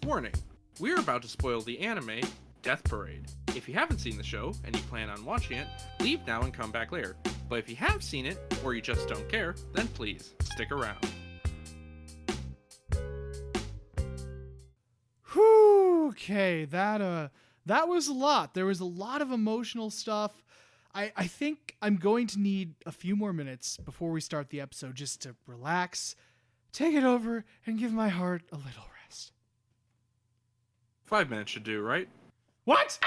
Warning, we're about to spoil the anime Death Parade. If you haven't seen the show and you plan on watching it, leave now and come back later. But if you have seen it, or you just don't care, then please, stick around. Whew, okay, that was a lot. There was a lot of emotional stuff. I think I'm going to need a few more minutes before we start the episode just to relax, take it over, and give my heart a little rest. 5 minutes should do, right? What?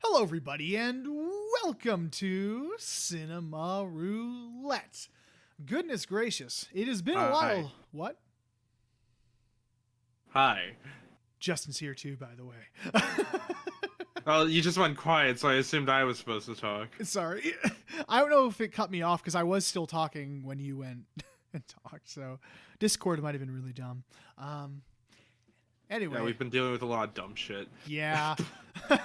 Hello, everybody, and welcome to Cinema Roulette. Goodness gracious, it has been a while. Hi. What? Hi. Justin's here too, by the way. Well, you just went quiet, so I assumed I was supposed to talk. Sorry. I don't know if it cut me off because I was still talking when you went and talked, so Discord might have been really dumb. Anyway. Yeah, we've been dealing with a lot of dumb shit. Yeah.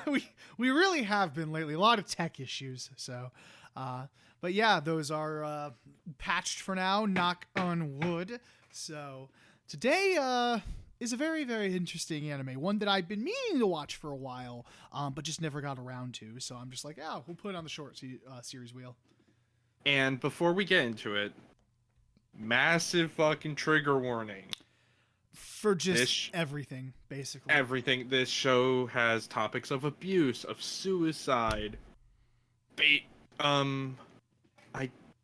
we really have been lately. A lot of tech issues, so... but yeah, those are patched for now, knock on wood. So today is a very, very interesting anime, one that I've been meaning to watch for a while, but just never got around to. So I'm just like, we'll put it on the short series wheel. And before we get into it, massive fucking trigger warning. For just everything, basically. Everything. This show has topics of abuse, of suicide, I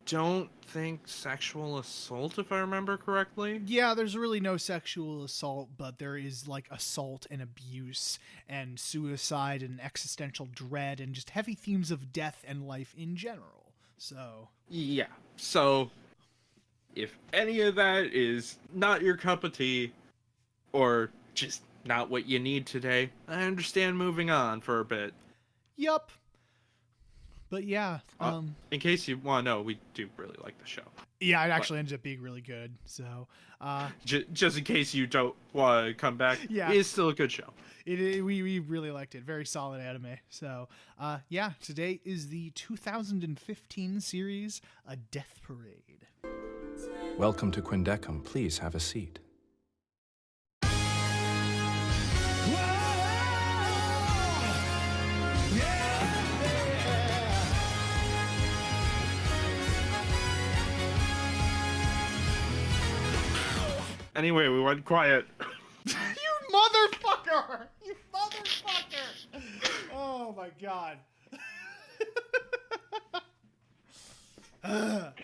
don't think sexual assault, if I remember correctly. Yeah, there's really no sexual assault, but there is like assault and abuse and suicide and existential dread and just heavy themes of death and life in general. So yeah. So if any of that is not your cup of tea or just not what you need today, I understand moving on for a bit. Yup. But yeah, in case you want to know, we do really like the show. Yeah, it actually ended up being really good. So, just in case you don't want to come back, yeah, it is still a good show. We really liked it. Very solid anime. So, yeah, today is the 2015 series, A Death Parade. Welcome to Quindecum. Please have a seat. Anyway, we went quiet. You motherfucker! You motherfucker! Oh my god.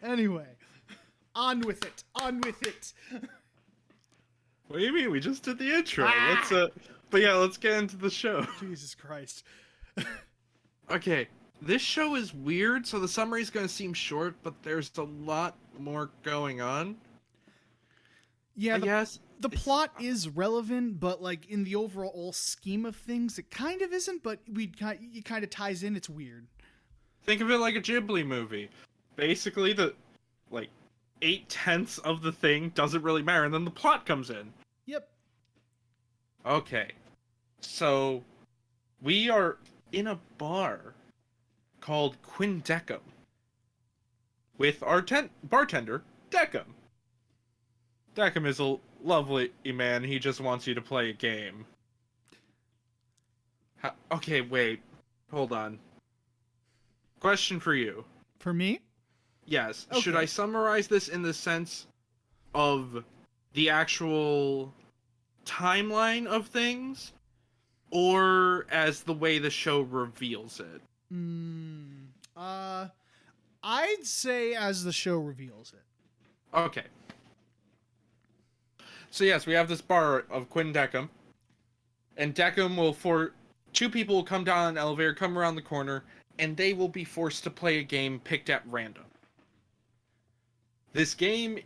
Anyway, on with it. On with it. What do you mean? We just did the intro. Let's get into the show. Jesus Christ. Okay, this show is weird, so the summary is going to seem short, but there's a lot more going on. Yeah, yes, the plot is relevant, but like in the overall scheme of things, it kind of isn't. But it kind of ties in. It's weird. Think of it like a Ghibli movie. Basically, the 8/10 of the thing doesn't really matter, and then the plot comes in. Yep. Okay, so we are in a bar called Quindecum with our bartender Decum. Decum is a lovely man. He just wants you to play a game. Okay, wait. Hold on. Question for you. For me? Yes. Okay. Should I summarize this in the sense of the actual timeline of things, or as the way the show reveals it? I'd say as the show reveals it. Okay. So yes, we have this bar of Quindecum, and Decum two people will come down an elevator, come around the corner, and they will be forced to play a game picked at random. This game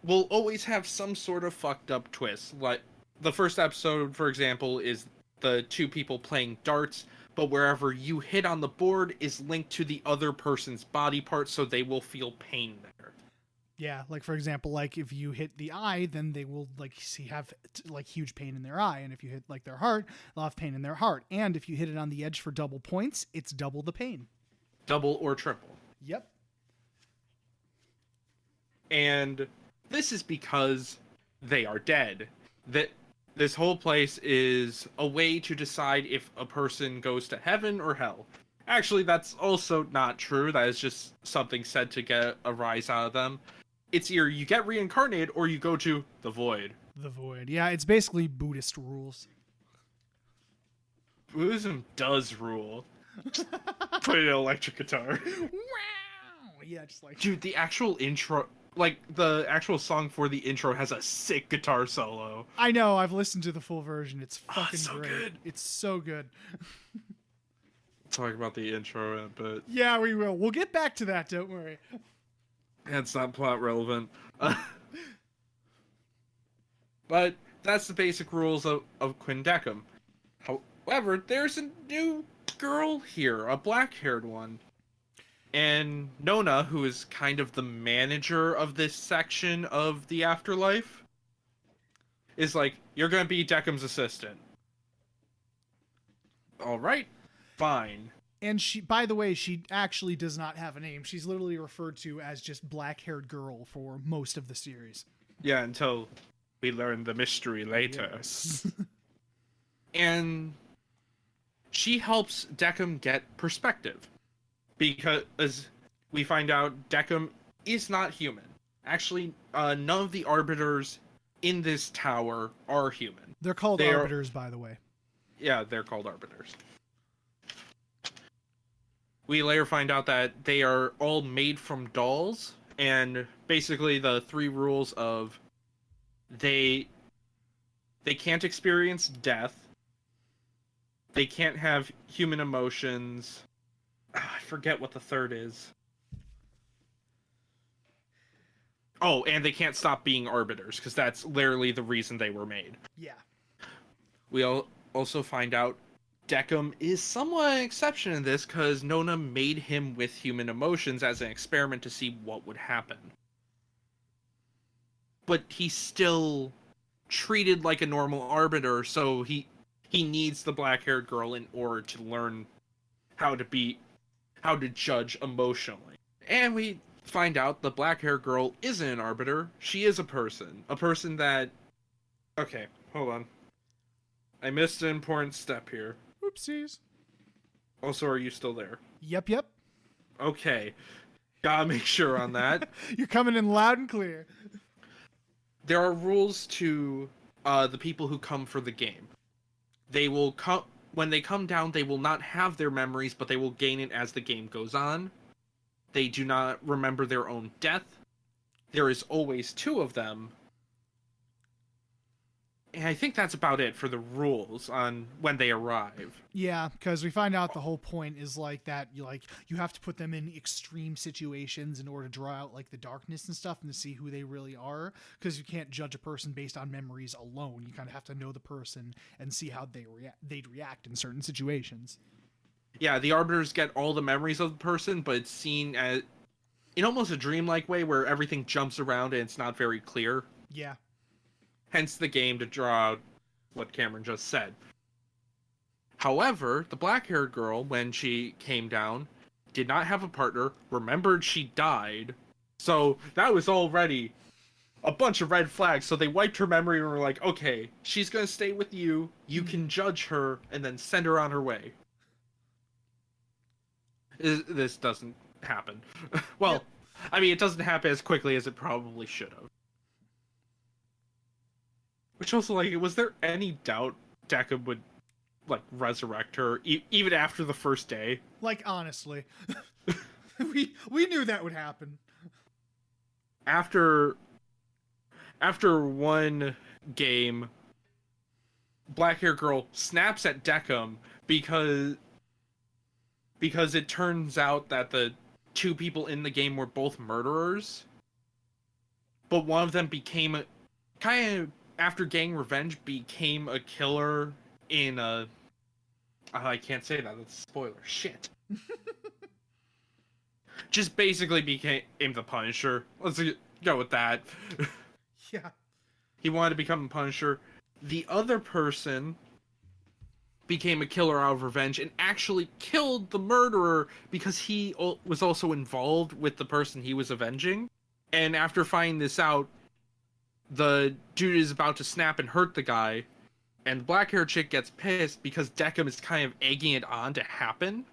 will always have some sort of fucked up twist. Like, the first episode, for example, is the two people playing darts, but wherever you hit on the board is linked to the other person's body part, so they will feel pain there. Yeah, like for example, like if you hit the eye, then they will have like huge pain in their eye, and if you hit like their heart, they'll have pain in their heart. And if you hit it on the edge for double points, it's double the pain. Double or triple. Yep. And this is because they are dead. That this whole place is a way to decide if a person goes to heaven or hell. Actually, that's also not true. That is just something said to get a rise out of them. It's either you get reincarnated or you go to the void. The void. Yeah, it's basically Buddhist rules. Buddhism does rule. Put an electric guitar. Wow! Yeah, just like... Dude, the actual intro... Like, the actual song for the intro has a sick guitar solo. I know, I've listened to the full version. It's fucking so great. good. It's so good. Talk about the intro in a bit. Yeah, we will. We'll get back to that, don't worry. It's not plot relevant. But that's the basic rules of Quindecum. However, there's a new girl here, a black-haired one. And Nona, who is kind of the manager of this section of the afterlife, is like, you're gonna be Decum's assistant. Alright, fine. And she, by the way, she actually does not have a name. She's literally referred to as just black-haired girl for most of the series. Yeah, until we learn the mystery later. Yes. And she helps Decum get perspective. Because we find out Decum is not human. Actually, none of the arbiters in this tower are human. They're called arbiters, by the way. Yeah, they're called arbiters. We later find out that they are all made from dolls, and basically the three rules of they can't experience death, they can't have human emotions. I forget what the third is. Oh, and they can't stop being arbiters, because that's literally the reason they were made. Yeah. We also find out Decum is somewhat an exception in this, because Nona made him with human emotions as an experiment to see what would happen. But he's still treated like a normal arbiter, so he needs the black-haired girl in order to learn how to judge emotionally. And we find out the black-haired girl isn't an arbiter. She is a person. A person that... Okay, hold on. I missed an important step here. Oopsies. Also, are you still there? Yep. Okay. Gotta make sure on that. You're coming in loud and clear. There are rules to the people who come for the game. They will come... When they come down, they will not have their memories, but they will gain it as the game goes on. They do not remember their own death. There is always two of them. And I think that's about it for the rules on when they arrive. Yeah, because we find out the whole point is like that you have to put them in extreme situations in order to draw out like the darkness and stuff and to see who they really are, because you can't judge a person based on memories alone. You kind of have to know the person and see how they'd react in certain situations. Yeah, the arbiters get all the memories of the person, but it's seen as in almost a dreamlike way where everything jumps around and it's not very clear. Yeah. Hence the game to draw out what Cameron just said. However, the black-haired girl, when she came down, did not have a partner, remembered she died, so that was already a bunch of red flags. So they wiped her memory and were like, okay, she's gonna stay with you, you can judge her, and then send her on her way. This doesn't happen. Well, Yep. I mean, it doesn't happen as quickly as it probably should have. Which also, like, was there any doubt Decum would, like, resurrect her, even after the first day? Like, honestly. we knew that would happen. After one game, black-haired girl snaps at Decum because it turns out that the two people in the game were both murderers, but one of them became kind of, after getting revenge, became a killer in a... I can't say that, that's a spoiler. Shit. Just basically became the Punisher. Let's go with that. Yeah. He wanted to become a Punisher. The other person became a killer out of revenge and actually killed the murderer because he was also involved with the person he was avenging. And after finding this out, the dude is about to snap and hurt the guy, and the black-haired chick gets pissed because Deckham is kind of egging it on to happen,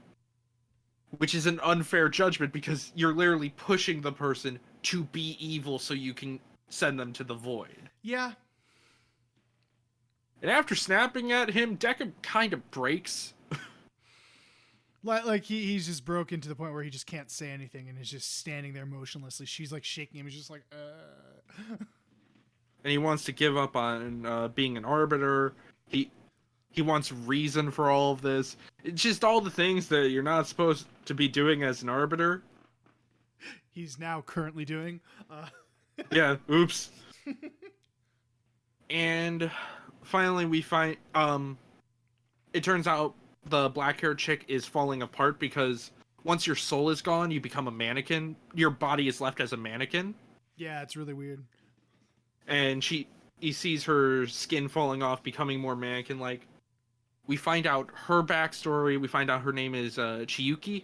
which is an unfair judgment because you're literally pushing the person to be evil so you can send them to the void. Yeah. And after snapping at him, Deckham kind of breaks. Like he's just broken to the point where he just can't say anything and is just standing there motionlessly. She's like shaking him. He's just like, And he wants to give up on being an arbiter. He wants reason for all of this. It's just all the things that you're not supposed to be doing as an arbiter. He's now currently doing. Yeah, oops. And finally we find, it turns out the black-haired chick is falling apart because once your soul is gone, you become a mannequin. Your body is left as a mannequin. Yeah, it's really weird. And he sees her skin falling off, becoming more mannequin-like. We find out her backstory. We find out her name is Chiyuki.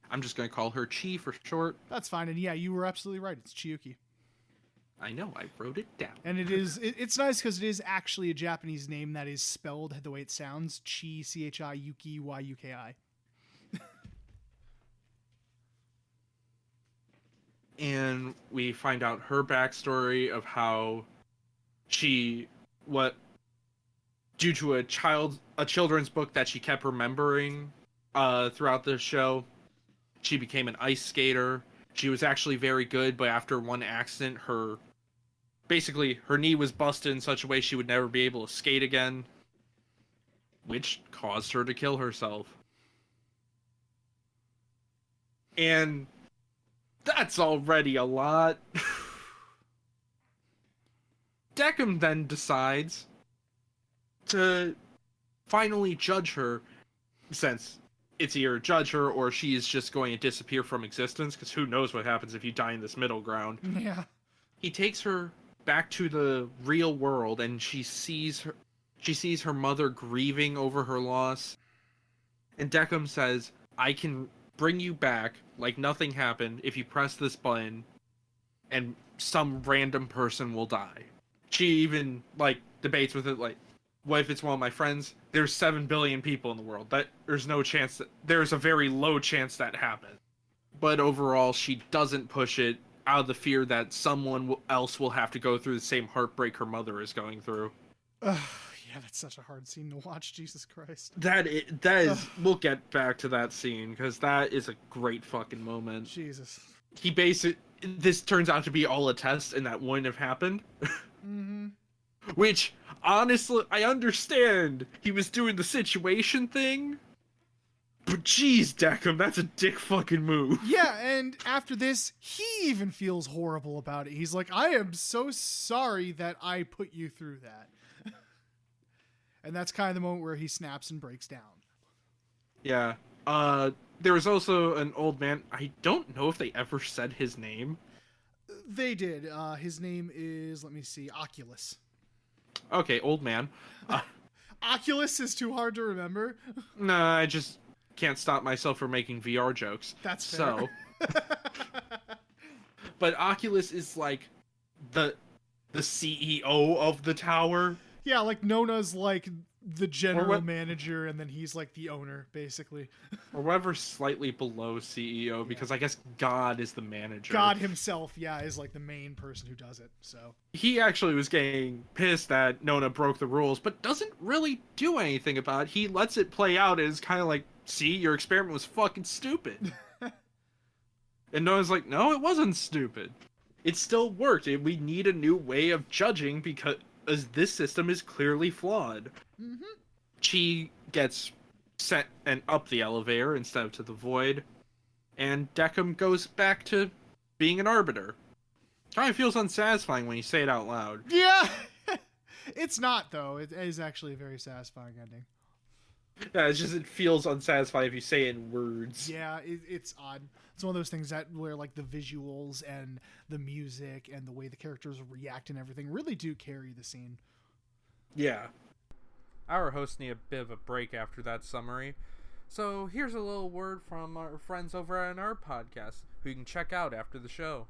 I'm just going to call her Chi for short. That's fine. And yeah, you were absolutely right. It's Chiyuki. I know, I wrote it down. And it's nice because it is actually a Japanese name that is spelled the way it sounds. Chi, C-H-I, Yuki, Y-U-K-I. And we find out her backstory of how due to a children's book that she kept remembering throughout the show, she became an ice skater. She was actually very good, but after one accident, her knee was busted in such a way she would never be able to skate again, which caused her to kill herself. And that's already a lot. Deckham then decides to finally judge her, since it's either judge her or she is just going to disappear from existence, because who knows what happens if you die in this middle ground. Yeah. He takes her back to the real world, and she sees her mother grieving over her loss. And Deckham says, I can bring you back like nothing happened if you press this button and some random person will die. She even debates with it, what if it's one of my friends? There's 7 billion people in the world. There's a very low chance that happens. But overall, she doesn't push it out of the fear that someone else will have to go through the same heartbreak her mother is going through. Yeah, that's such a hard scene to watch. Jesus Christ. That is. We'll get back to that scene because that is a great fucking moment. Jesus. This turns out to be all a test, and that wouldn't have happened. Mm-hmm. Which, honestly, I understand. He was doing the situation thing. But jeez, Deckham, that's a dick fucking move. Yeah, and after this, he even feels horrible about it. He's like, I am so sorry that I put you through that. And that's kind of the moment where he snaps and breaks down. Yeah. There was also an old man. I don't know if they ever said his name. They did. His name is, let me see, Oculus. Okay, old man. Oculus is too hard to remember. No, I just can't stop myself from making VR jokes. That's fair. So. But Oculus is like the CEO of the tower. Yeah, like Nona's like the general manager, and then he's like the owner, basically. Or whatever, slightly below CEO, because I guess God is the manager. God himself, yeah, is like the main person who does it, so. He actually was getting pissed that Nona broke the rules, but doesn't really do anything about it. He lets it play out and is kind of like, see, your experiment was fucking stupid. And Nona's like, no, it wasn't stupid. It still worked. We need a new way of judging because this system is clearly flawed. Mm-hmm. Chi gets sent and up the elevator instead of to the void, and Deckham goes back to being an arbiter. Kind of feels unsatisfying when you say it out loud. Yeah! It's not, though. It is actually a very satisfying ending. Yeah, it's just it feels unsatisfying if you say it in words. Yeah, it's odd. It's one of those things that where like the visuals and the music and the way the characters react and everything really do carry the scene. Yeah. Our hosts need a bit of a break after that summary. So here's a little word from our friends over on our podcast, who you can check out after the show.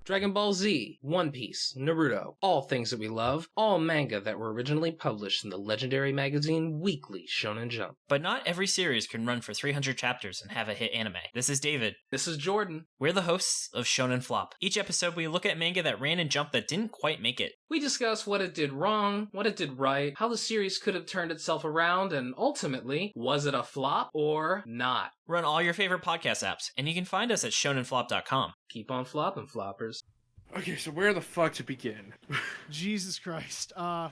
Dragon Ball Z, One Piece, Naruto, all things that we love, all manga that were originally published in the legendary magazine Weekly Shonen Jump. But not every series can run for 300 chapters and have a hit anime. This is David. This is Jordan. We're the hosts of Shonen Flop. Each episode, we look at manga that ran in Jump that didn't quite make it. We discuss what it did wrong, what it did right, how the series could have turned itself around, and ultimately, was it a flop or not? Run all your favorite podcast apps, and you can find us at shonenflop.com. Keep on flopping, floppers. Okay, so where the fuck to begin? Jesus Christ. I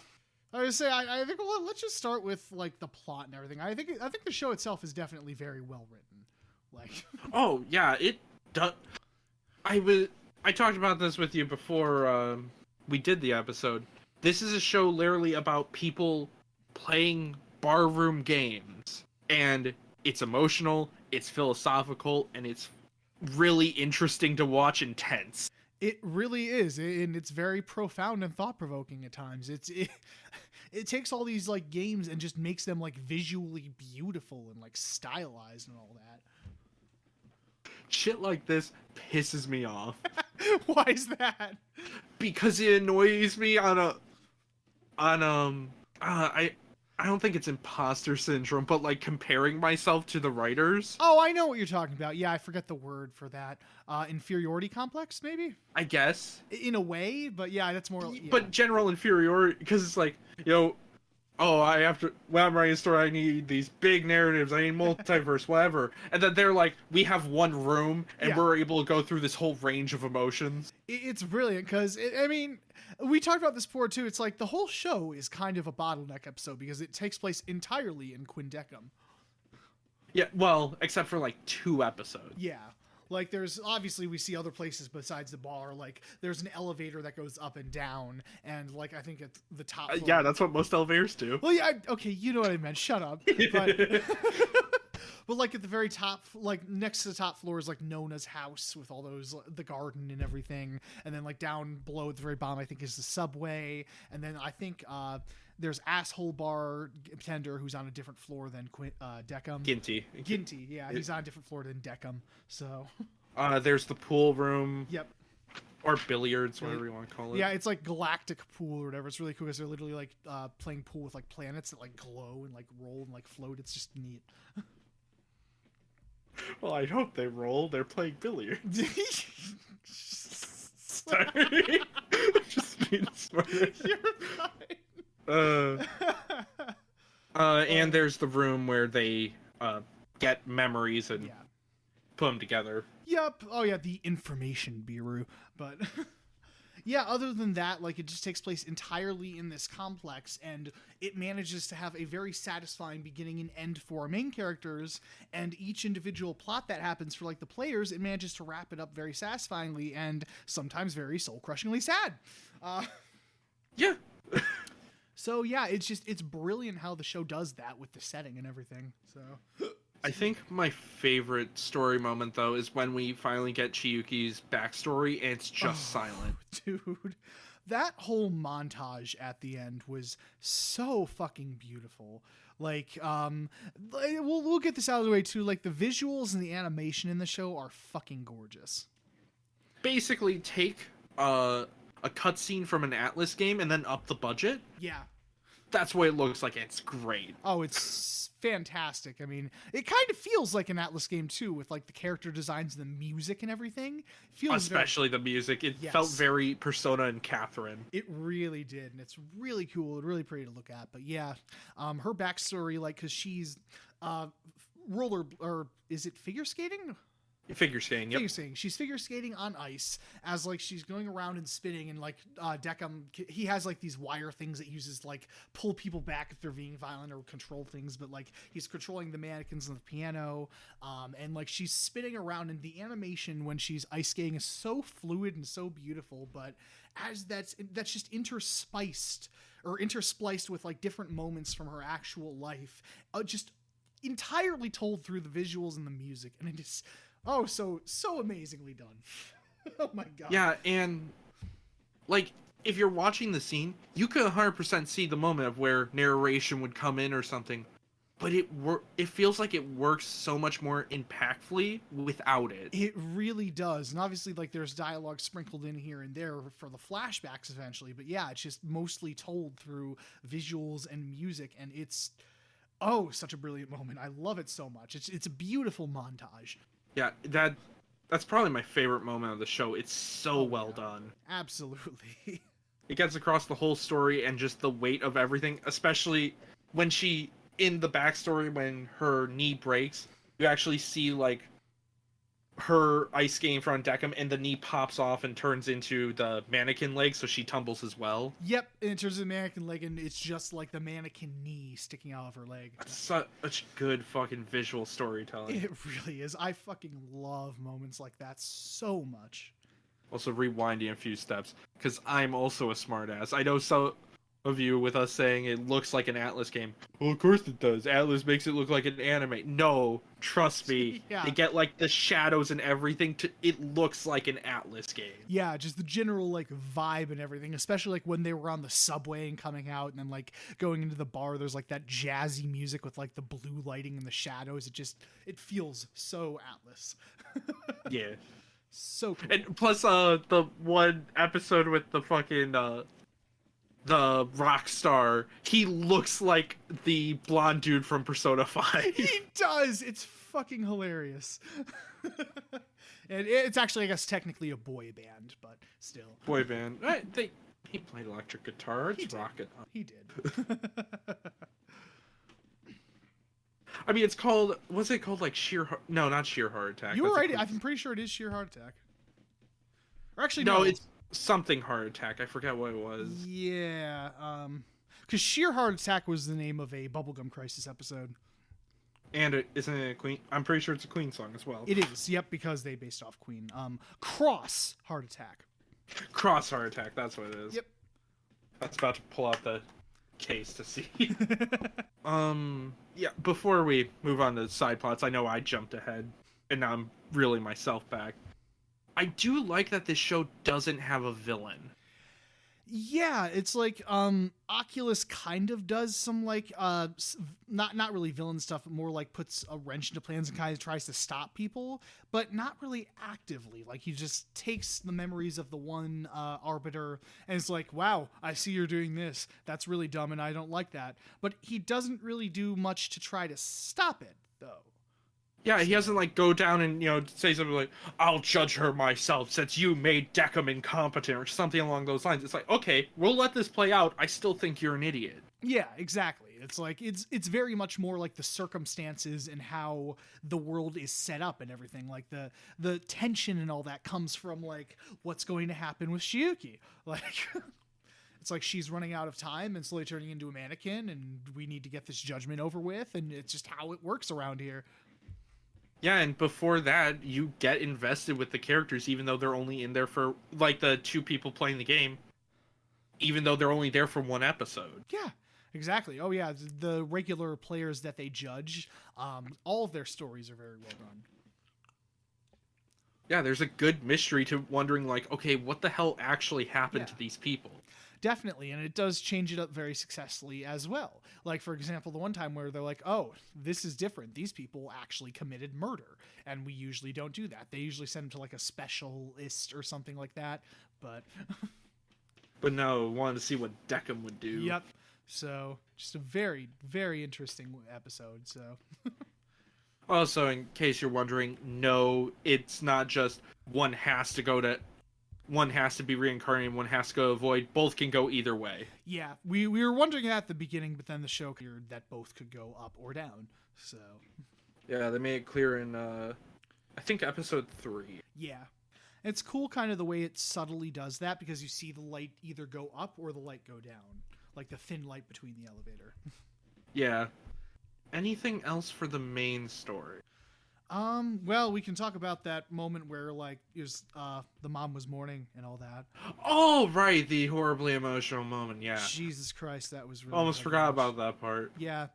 would say I think let's just start with like the plot and everything. I think the show itself is definitely very well written. Like Oh yeah, it does. I talked about this with you before we did the episode. This is a show literally about people playing barroom games, and it's emotional, it's philosophical, and it's really interesting to watch and tense. it really is, and it's very profound and thought-provoking at times. It takes all these like games and just makes them like visually beautiful and like stylized and all that. Shit like this pisses me off. Why is that? Because it annoys me I don't think it's imposter syndrome, but like comparing myself to the writers. Oh, I know what you're talking about. Yeah, I forget the word for that. Inferiority complex, maybe? I guess. In a way, but yeah, that's more... Yeah. But general inferiority, because it's like, oh, I have to, when I'm writing a story, I need these big narratives, I need multiverse, whatever. And then they're like, we have one room, and Yeah. we're able to go through this whole range of emotions. It's brilliant, because, I mean, we talked about this before, too. It's like the whole show is kind of a bottleneck episode, because it takes place entirely in Quindecum. Yeah, well, except for like 2 episodes. Yeah. Like, there's obviously we see other places besides the bar. Like, there's an elevator that goes up and down, and like I think at the top. Floor, Yeah, that's what most elevators do. Well, yeah, okay, you know what I meant. Shut up. But, but like at the very top, like next to the top floor is like Nona's house with all those the garden and everything, and then like down below at the very bottom, I think is the subway, and then I think there's asshole bartender who's on a different floor than Decum. Ginty. Yeah, he's on a different floor than Decum. So. There's the pool room. Yep. Or billiards, whatever you want to call it. Yeah, it's like galactic pool or whatever. It's really cool because they're literally like playing pool with like planets that like glow and like roll and like float. It's just neat. Well, I hope they roll. They're playing billiards. Sorry. Just being smart. You're fine. And there's the room where they get memories and Yeah. put them together. Yep. Oh yeah, the information bureau. But yeah, other than that, like it just takes place entirely in this complex, and it manages to have a very satisfying beginning and end for our main characters, and each individual plot that happens for like the players, it manages to wrap it up very satisfyingly and sometimes very soul-crushingly sad. Yeah. So yeah, it's brilliant how the show does that with the setting and everything. So I think my favorite story moment, though, is when we finally get Chiyuki's backstory and it's just silent. Dude, that whole montage at the end was so fucking beautiful. Like, we'll get this out of the way too. Like, the visuals and the animation in the show are fucking gorgeous. Basically, take a cutscene from an Atlas game and then up the budget. Yeah. That's what it looks like. It's great. Oh, it's fantastic. I mean, it kind of feels like an Atlas game too, with like the character designs and the music and everything. It feels Especially the music. It Yes. felt very Persona and Catherine. It really did, and it's really cool and really pretty to look at. But yeah, her backstory, like, because she's is it figure skating? Figure skating, yep. Figure skating. She's figure skating on ice as like she's going around and spinning, and like Decum, he has like these wire things that uses like pull people back if they're being violent or control things, but like he's controlling the mannequins on the piano, and like she's spinning around, and the animation when she's ice skating is so fluid and so beautiful, but as that's just interspiced, or interspliced with like different moments from her actual life, just entirely told through the visuals and the music, and it is so amazingly done. Oh my god. Yeah, and like if you're watching the scene, you could 100% see the moment of where narration would come in or something, but it feels like it works so much more impactfully without it. It really does. And obviously, like, there's dialogue sprinkled in here and there for the flashbacks eventually, but yeah, it's just mostly told through visuals and music, and it's such a brilliant moment. I love it so much. It's a beautiful montage. Yeah, that's probably my favorite moment of the show. It's so well done. Absolutely. It gets across the whole story and just the weight of everything, especially when in the backstory, when her knee breaks, you actually see, like, her ice skating in front of Deckham, and the knee pops off and turns into the mannequin leg, so she tumbles as well. Yep, and it turns into the mannequin leg, and it's just like the mannequin knee sticking out of her leg. That's such good fucking visual storytelling. It really is. I fucking love moments like that so much. Also, rewinding a few steps, because I'm also a smartass. I know some of you with us saying it looks like an Atlas game. Well, of course it does. Atlas makes it look like an anime. No, trust me. Yeah. They get like the shadows and everything. It looks like an Atlas game. Yeah, just the general like vibe and everything, especially like when they were on the subway and coming out and then like going into the bar, there's like that jazzy music with like the blue lighting and the shadows. It feels so Atlas. Yeah. So cool. And plus the one episode with the fucking the rock star, he looks like the blonde dude from Persona 5. He does. It's fucking hilarious. And it's actually, I guess, technically a boy band, but still. Boy band. He played electric guitar. It's rocking. He did. I mean, it's called. What's it called? Like No, not sheer heart attack. You were That's a right. quick- I'm pretty sure it is sheer heart attack. Or actually, No, no. it's something heart attack. I forget what it was. Yeah. Because sheer heart attack was the name of a Bubblegum Crisis episode. And isn't it a Queen? I'm pretty sure it's a Queen song as well. It is. Yep, because they based off Queen. Cross heart attack. Cross heart attack. That's what it is. Yep. That's about to pull out the case to see. Yeah. Before we move on to side plots, I know I jumped ahead, and now I'm reeling myself back. I do like that this show doesn't have a villain. Yeah, it's like Oculus kind of does some like not really villain stuff, but more like puts a wrench into plans and kind of tries to stop people, but not really actively. Like he just takes the memories of the one arbiter and it's like, wow, I see you're doing this. That's really dumb and I don't like that. But he doesn't really do much to try to stop it, though. Yeah, he doesn't like go down and, say something like, I'll judge her myself since you made Deckham incompetent or something along those lines. It's like, okay, we'll let this play out. I still think you're an idiot. Yeah, exactly. It's like it's very much more like the circumstances and how the world is set up and everything. Like the tension and all that comes from like what's going to happen with Shiuki. Like it's like she's running out of time and slowly turning into a mannequin and we need to get this judgment over with, and it's just how it works around here. Yeah, and before that, you get invested with the characters, even though they're only in there for, like, the two people playing the game, even though they're only there for one episode. Yeah, exactly. Oh, yeah, the regular players that they judge, all of their stories are very well done. Yeah, there's a good mystery to wondering, like, okay, what the hell actually happened to these people? Definitely, and it does change it up very successfully as well. Like, for example, the one time where they're like, oh, this is different. These people actually committed murder, and we usually don't do that. They usually send them to, like, a specialist or something like that, but... But no, wanted to see what Deckham would do. Yep. So, just a very, very interesting episode, so... Also, in case you're wondering, no, it's not just one has to be reincarnated, one has to go to Void. Both can go either way. Yeah, we were wondering that at the beginning, but then the show cleared that both could go up or down. So yeah, they made it clear in I think episode 3. Yeah, it's cool, kind of the way it subtly does that, because you see the light either go up or the light go down, like the thin light between the elevator. Yeah. Anything else for the main story? Well, we can talk about that moment where like it was the mom was mourning and all that. Oh, right, the horribly emotional moment. Yeah, Jesus Christ, that was really almost hard to forgot watch. about that part. Yeah,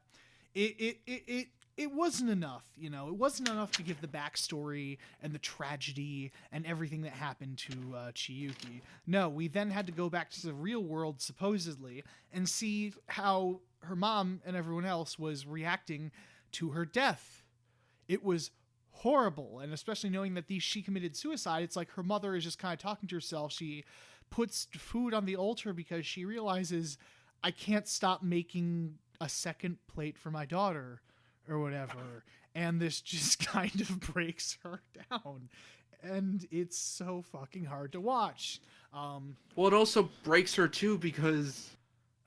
it wasn't enough. You know, it wasn't enough to give the backstory and the tragedy and everything that happened to Chiyuki. No, we then had to go back to the real world supposedly and see how her mom and everyone else was reacting to her death. It was horrible, and especially knowing that she committed suicide, it's like her mother is just kind of talking to herself. She puts food on the altar because she realizes, I can't stop making a second plate for my daughter or whatever, and this just kind of breaks her down, and it's so fucking hard to watch. Well, it also breaks her too, because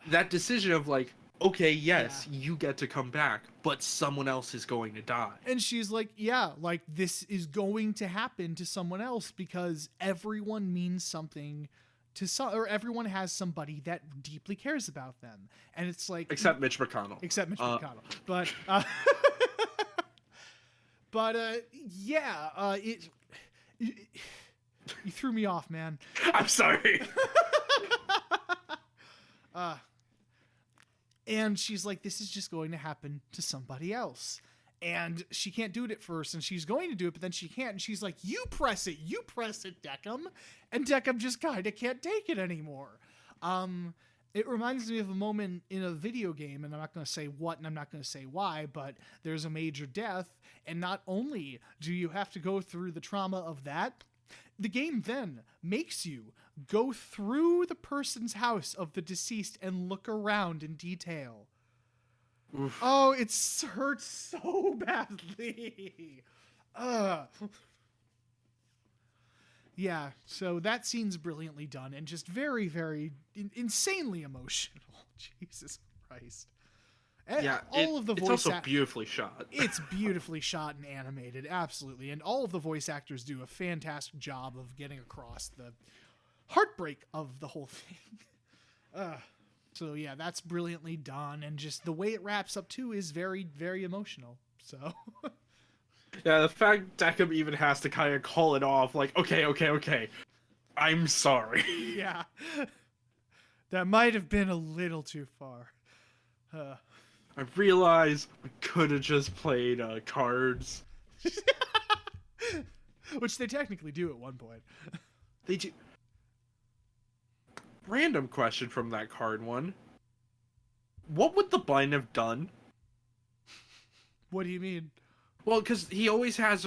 that decision of like, okay, yes, you get to come back, but someone else is going to die. And she's like, yeah, like this is going to happen to someone else because everyone means something to or everyone has somebody that deeply cares about them. And it's like, Except Mitch McConnell. But, yeah, you threw me off, man. I'm sorry. And she's like, this is just going to happen to somebody else. And she can't do it at first, and she's going to do it, but then she can't. And she's like, you press it, Deckham. And Deckham just kind of can't take it anymore. It reminds me of a moment in a video game, and I'm not going to say what, and I'm not going to say why, but there's a major death, and not only do you have to go through the trauma of that, the game then makes you go through the person's house of the deceased and look around in detail. Oof. Oh, it hurts so badly. Yeah, so that scene's brilliantly done and just very, very insanely emotional. Jesus Christ. Yeah, all of the it's voice also beautifully shot. It's beautifully shot and animated, absolutely. And all of the voice actors do a fantastic job of getting across the heartbreak of the whole thing. So yeah, that's brilliantly done, and just the way it wraps up too is very, very emotional. So yeah, the fact Deckham even has to kind of call it off, like, okay, I'm sorry. Yeah, that might have been a little too far. I realize we could have just played cards. Which they technically do at one point. They do. Random question from that card one. What would the blind have done? What do you mean? Well, because he always has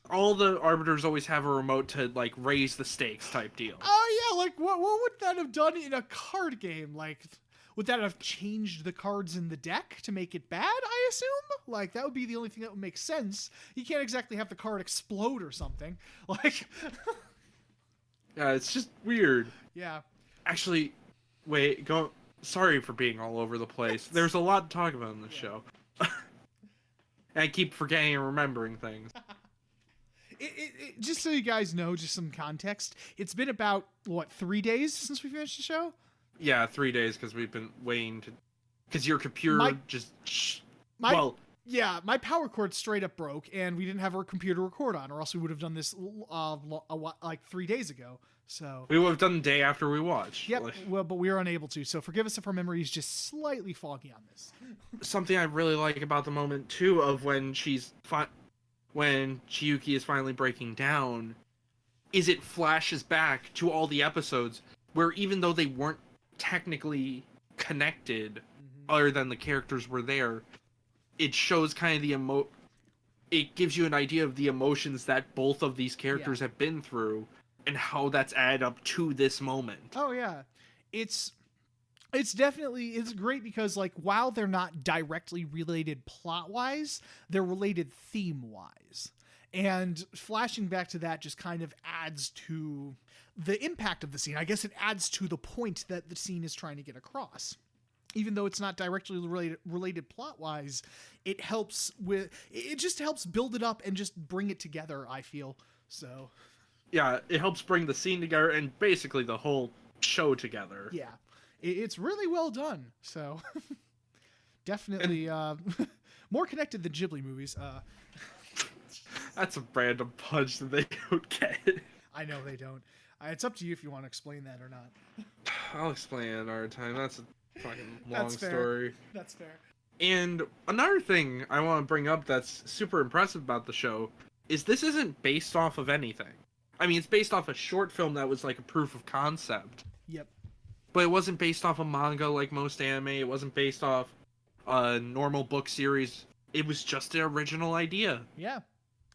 all the arbiters always have a remote to, like, raise the stakes type deal. Oh, yeah, like, what would that have done in a card game? Like, would that have changed the cards in the deck to make it bad, I assume? Like, that would be the only thing that would make sense. You can't exactly have the card explode or something. Like... Yeah, it's just weird. Yeah. Actually, wait, sorry for being all over the place. There's a lot to talk about in this show. And I keep forgetting and remembering things. Just so you guys know, just some context, it's been about, 3 days since we finished the show? Yeah, 3 days, because we've been waiting to... Because your computer Yeah, my power cord straight up broke, and we didn't have our computer record on, or else we would have done this like 3 days ago. So we would have done the day after we watched. Yep. Well, but we were unable to. So forgive us if our memory is just slightly foggy on this. Something I really like about the moment too of when when Chiyuki is finally breaking down, is it flashes back to all the episodes where even though they weren't technically connected, other than the characters were there, it shows kind of it gives you an idea of the emotions that both of these characters have been through and how that's added up to this moment. Oh yeah. It's great because, like, while they're not directly related plot-wise, they're related theme-wise. And flashing back to that just kind of adds to the impact of the scene. I guess it adds to the point that the scene is trying to get across. Even though it's not directly related plot-wise, it just helps build it up and just bring it together, I feel. So yeah, it helps bring the scene together and basically the whole show together. Yeah, it's really well done. So definitely more connected than Ghibli movies. That's a random punch that they don't get. I know they don't. It's up to you if you want to explain that or not. I'll explain it another time. That's a fucking long That's fair. story. That's fair. And another thing I want to bring up that's super impressive about the show is this isn't based off of anything. I mean, it's based off a short film that was like a proof of concept. Yep. But it wasn't based off a manga like most anime. It wasn't based off a normal book series. It was just an original idea. Yeah.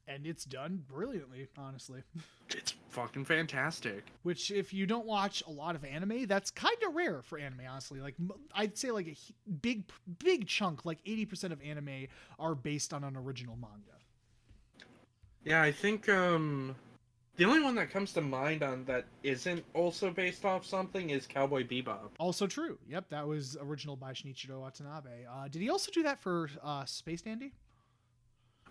And it's done brilliantly, honestly. It's fucking fantastic. Which, if you don't watch a lot of anime, that's kind of rare for anime, honestly. Like, I'd say like a big chunk, like 80% of anime are based on an original manga. Yeah, I think the only one that comes to mind on that isn't also based off something is Cowboy Bebop. Also true. Yep, that was original by Shinichiro Watanabe. Did he also do that for Space Dandy?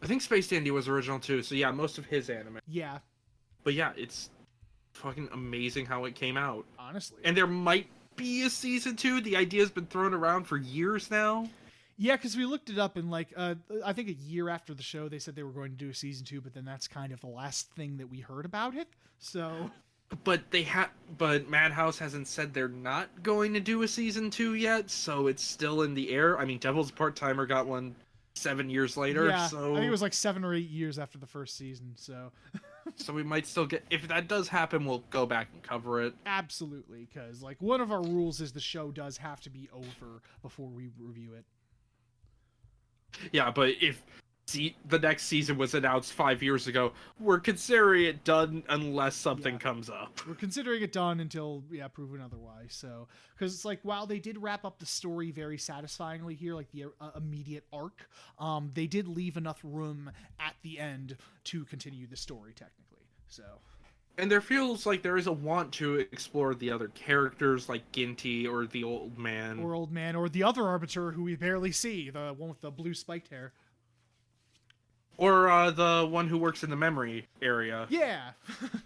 I think Space Dandy was original too, so yeah, most of his anime. Yeah. But yeah, it's fucking amazing how it came out. Honestly. And there might be a season 2. The idea's been thrown around for years now. Yeah, because we looked it up, and like I think a year after the show, they said they were going to do a season 2, but then that's kind of the last thing that we heard about it. So, but Madhouse hasn't said they're not going to do a season 2 yet, so it's still in the air. I mean, Devil's Part-Timer got one 7 years later, yeah, so I think it was like 7 or 8 years after the first season. So, so we might still get. If that does happen, we'll go back and cover it. Absolutely, because like one of our rules is the show does have to be over before we review it. Yeah, but if the next season was announced 5 years ago, we're considering it done unless something comes up. We're considering it done until proven otherwise. So, because it's like while they did wrap up the story very satisfyingly here, like the immediate arc, they did leave enough room at the end to continue the story technically. So. And there feels like there is a want to explore the other characters, like Ginty or the old man. Or the other Arbiter who we barely see, the one with the blue spiked hair. Or the one who works in the memory area. Yeah.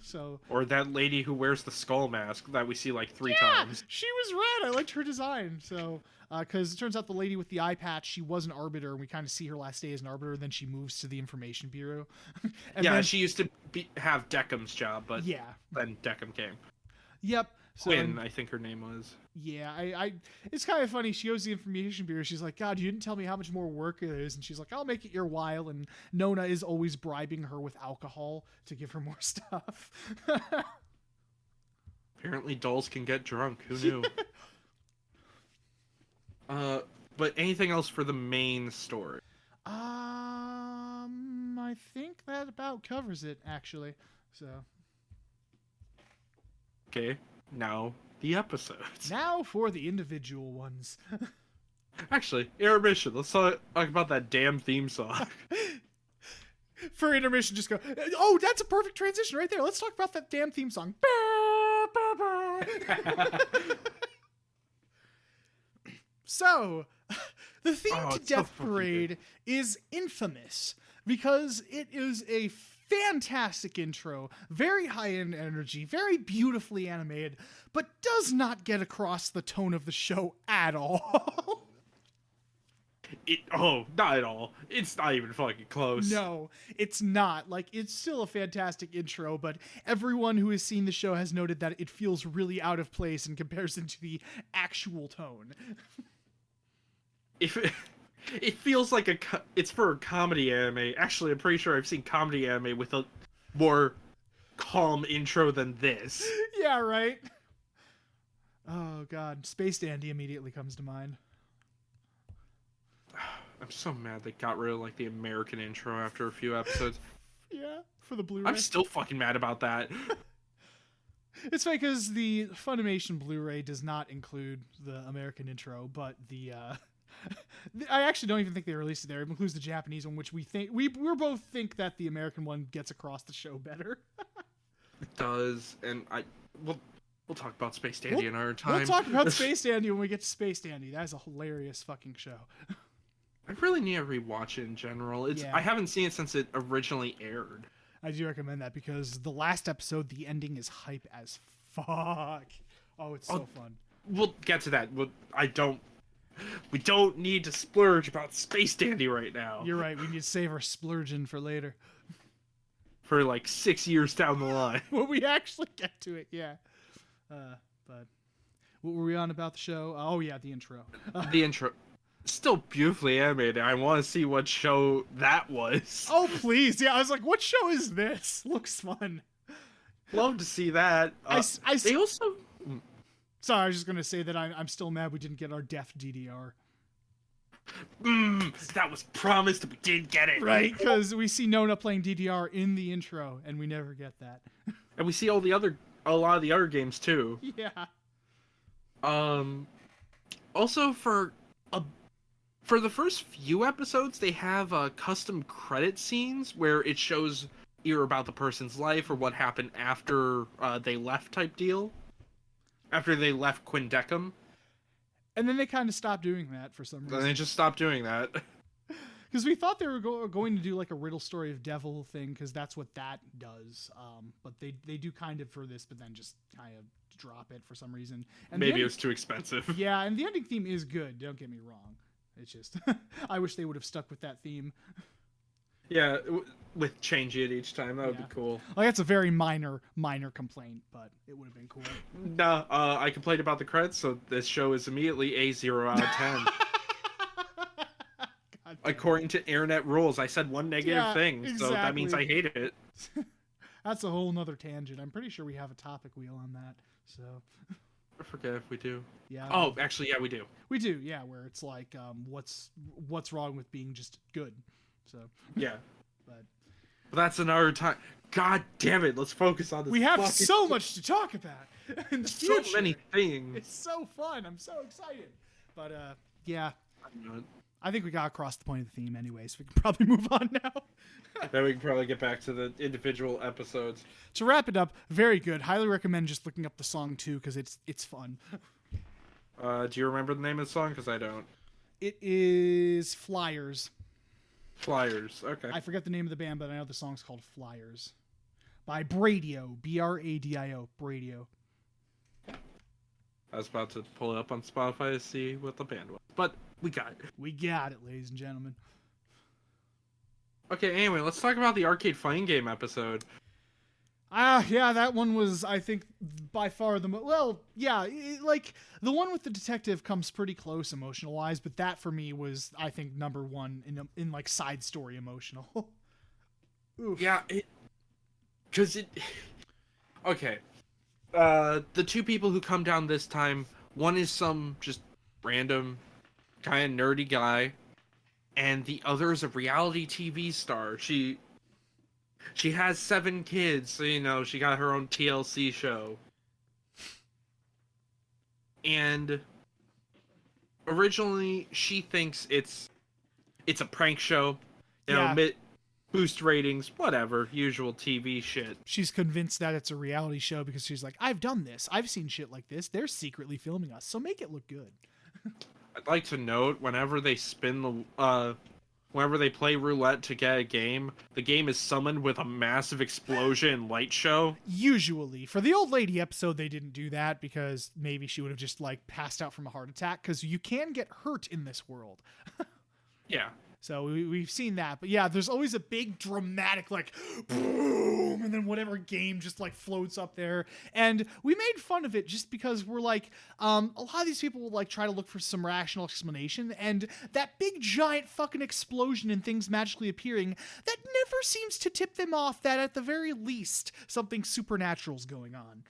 So. Or that lady who wears the skull mask that we see like 3 times. She was rad. I liked her design. So, because it turns out the lady with the eye patch, she was an Arbiter, and we kind of see her last day as an Arbiter, and then she moves to the Information Bureau. She used to have Deckham's job, but then Deckham came. Yep. So, Quinn, I think her name was. Yeah, I it's kind of funny. She goes to the Information Bureau. She's like, God, you didn't tell me how much more work it is. And she's like, I'll make it your while. And Nona is always bribing her with alcohol to give her more stuff. Apparently dolls can get drunk. Who knew? But anything else for the main story? I think that about covers it, actually. So. Okay, now the episodes. Now for the individual ones. Actually, intermission. Let's talk about that damn theme song. For intermission, just go, oh, that's a perfect transition right there. Let's talk about that damn theme song. So, the theme to Death Parade is infamous because it is a fantastic intro, very high in energy, very beautifully animated, but does not get across the tone of the show at all. Not at all. It's not even fucking close. No, it's not. Like, it's still a fantastic intro, but everyone who has seen the show has noted that it feels really out of place in comparison to the actual tone. It feels like it's for a comedy anime. Actually, I'm pretty sure I've seen comedy anime with a more calm intro than this. Yeah, right? Oh, God. Space Dandy immediately comes to mind. I'm so mad they got rid of, like, the American intro after a few episodes. Yeah, for the Blu-ray. I'm still fucking mad about that. It's funny because the Funimation Blu-ray does not include the American intro, but the... I actually don't even think they released it there. It includes the Japanese one, which we both think that the American one gets across the show better. It does, and we'll talk about Space Dandy another time. We'll talk about Space Dandy when we get to Space Dandy. That is a hilarious fucking show. I really need to rewatch it in general. I haven't seen it since it originally aired. I do recommend that because the last episode, the ending is hype as fuck. Oh, it's so fun. We'll get to that. We don't need to splurge about Space Dandy right now. You're right. We need to save our splurging for later. for like 6 years down the line. When we actually get to it, yeah. But what were we on about the show? Oh yeah, the intro. The intro, still beautifully animated. I want to see what show that was. Oh please, yeah. I was like, what show is this? Looks fun. Love to see that. They also. Sorry, I was just gonna say that I'm still mad we didn't get our deaf DDR. That was promised, we didn't get it. Right, because we see Nona playing DDR in the intro, and we never get that. And we see a lot of the other games too. Yeah. Also for the first few episodes, they have custom credit scenes where it shows either about the person's life or what happened after they left type deal. After they left Quindecum. And then they kind of stopped doing that for some reason. And they just stopped doing that. Because we thought they were going to do like a Riddle Story of Devil thing, because that's what that does. But they do kind of for this, but then just kind of drop it for some reason. And maybe it was too expensive. Yeah, and the ending theme is good. Don't get me wrong. It's just I wish they would have stuck with that theme. Yeah, with changing it each time, that would be cool. Like that's a very minor complaint, but it would have been cool. No, I complained about the credits, so this show is immediately a 0 out of 10. According to internet rules, I said one negative thing, so that means I hate it. That's a whole nother tangent. I'm pretty sure we have a topic wheel on that. So I forget if we do. Yeah. Oh, actually, yeah, we do. We do, yeah. Where it's like, what's wrong with being just good? So yeah, but that's another time. God damn it! Let's focus on this. We have so much to talk about in the future. So many things. It's so fun. I'm so excited. But yeah. I think we got across the point of the theme anyway, so we can probably move on now. Then we can probably get back to the individual episodes. To wrap it up, very good. Highly recommend just looking up the song too, because it's fun. Do you remember the name of the song? Because I don't. It is Flyers. Flyers. Okay. I forget the name of the band, but I know the song's called Flyers. By Bradio. Bradio. Bradio. I was about to pull it up on Spotify to see what the band was. But we got it. We got it, ladies and gentlemen. Okay, anyway, let's talk about the arcade fighting game episode. Yeah, that one was, I think, by far the like, the one with the detective comes pretty close emotional-wise, but that for me was, I think, number one in like, side story emotional. Oof. Yeah, okay. The two people who come down this time, one is some just random kind of nerdy guy, and the other is a reality TV star. She has 7 kids, so she got her own TLC show. And originally she thinks it's a prank show. Boost ratings, whatever, usual TV shit. She's convinced that it's a reality show because she's like, I've done this. I've seen shit like this. They're secretly filming us, so make it look good. I'd like to note, whenever they whenever they play roulette to get a game, the game is summoned with a massive explosion and light show. Usually. For the old lady episode, they didn't do that because maybe she would have just, like, passed out from a heart attack, because you can get hurt in this world. Yeah. So we've seen that. But yeah, there's always a big dramatic, like, boom, and then whatever game just, like, floats up there. And we made fun of it just because we're like, a lot of these people will, like, try to look for some rational explanation. And that big, giant fucking explosion and things magically appearing, that never seems to tip them off that at the very least, something supernatural's going on.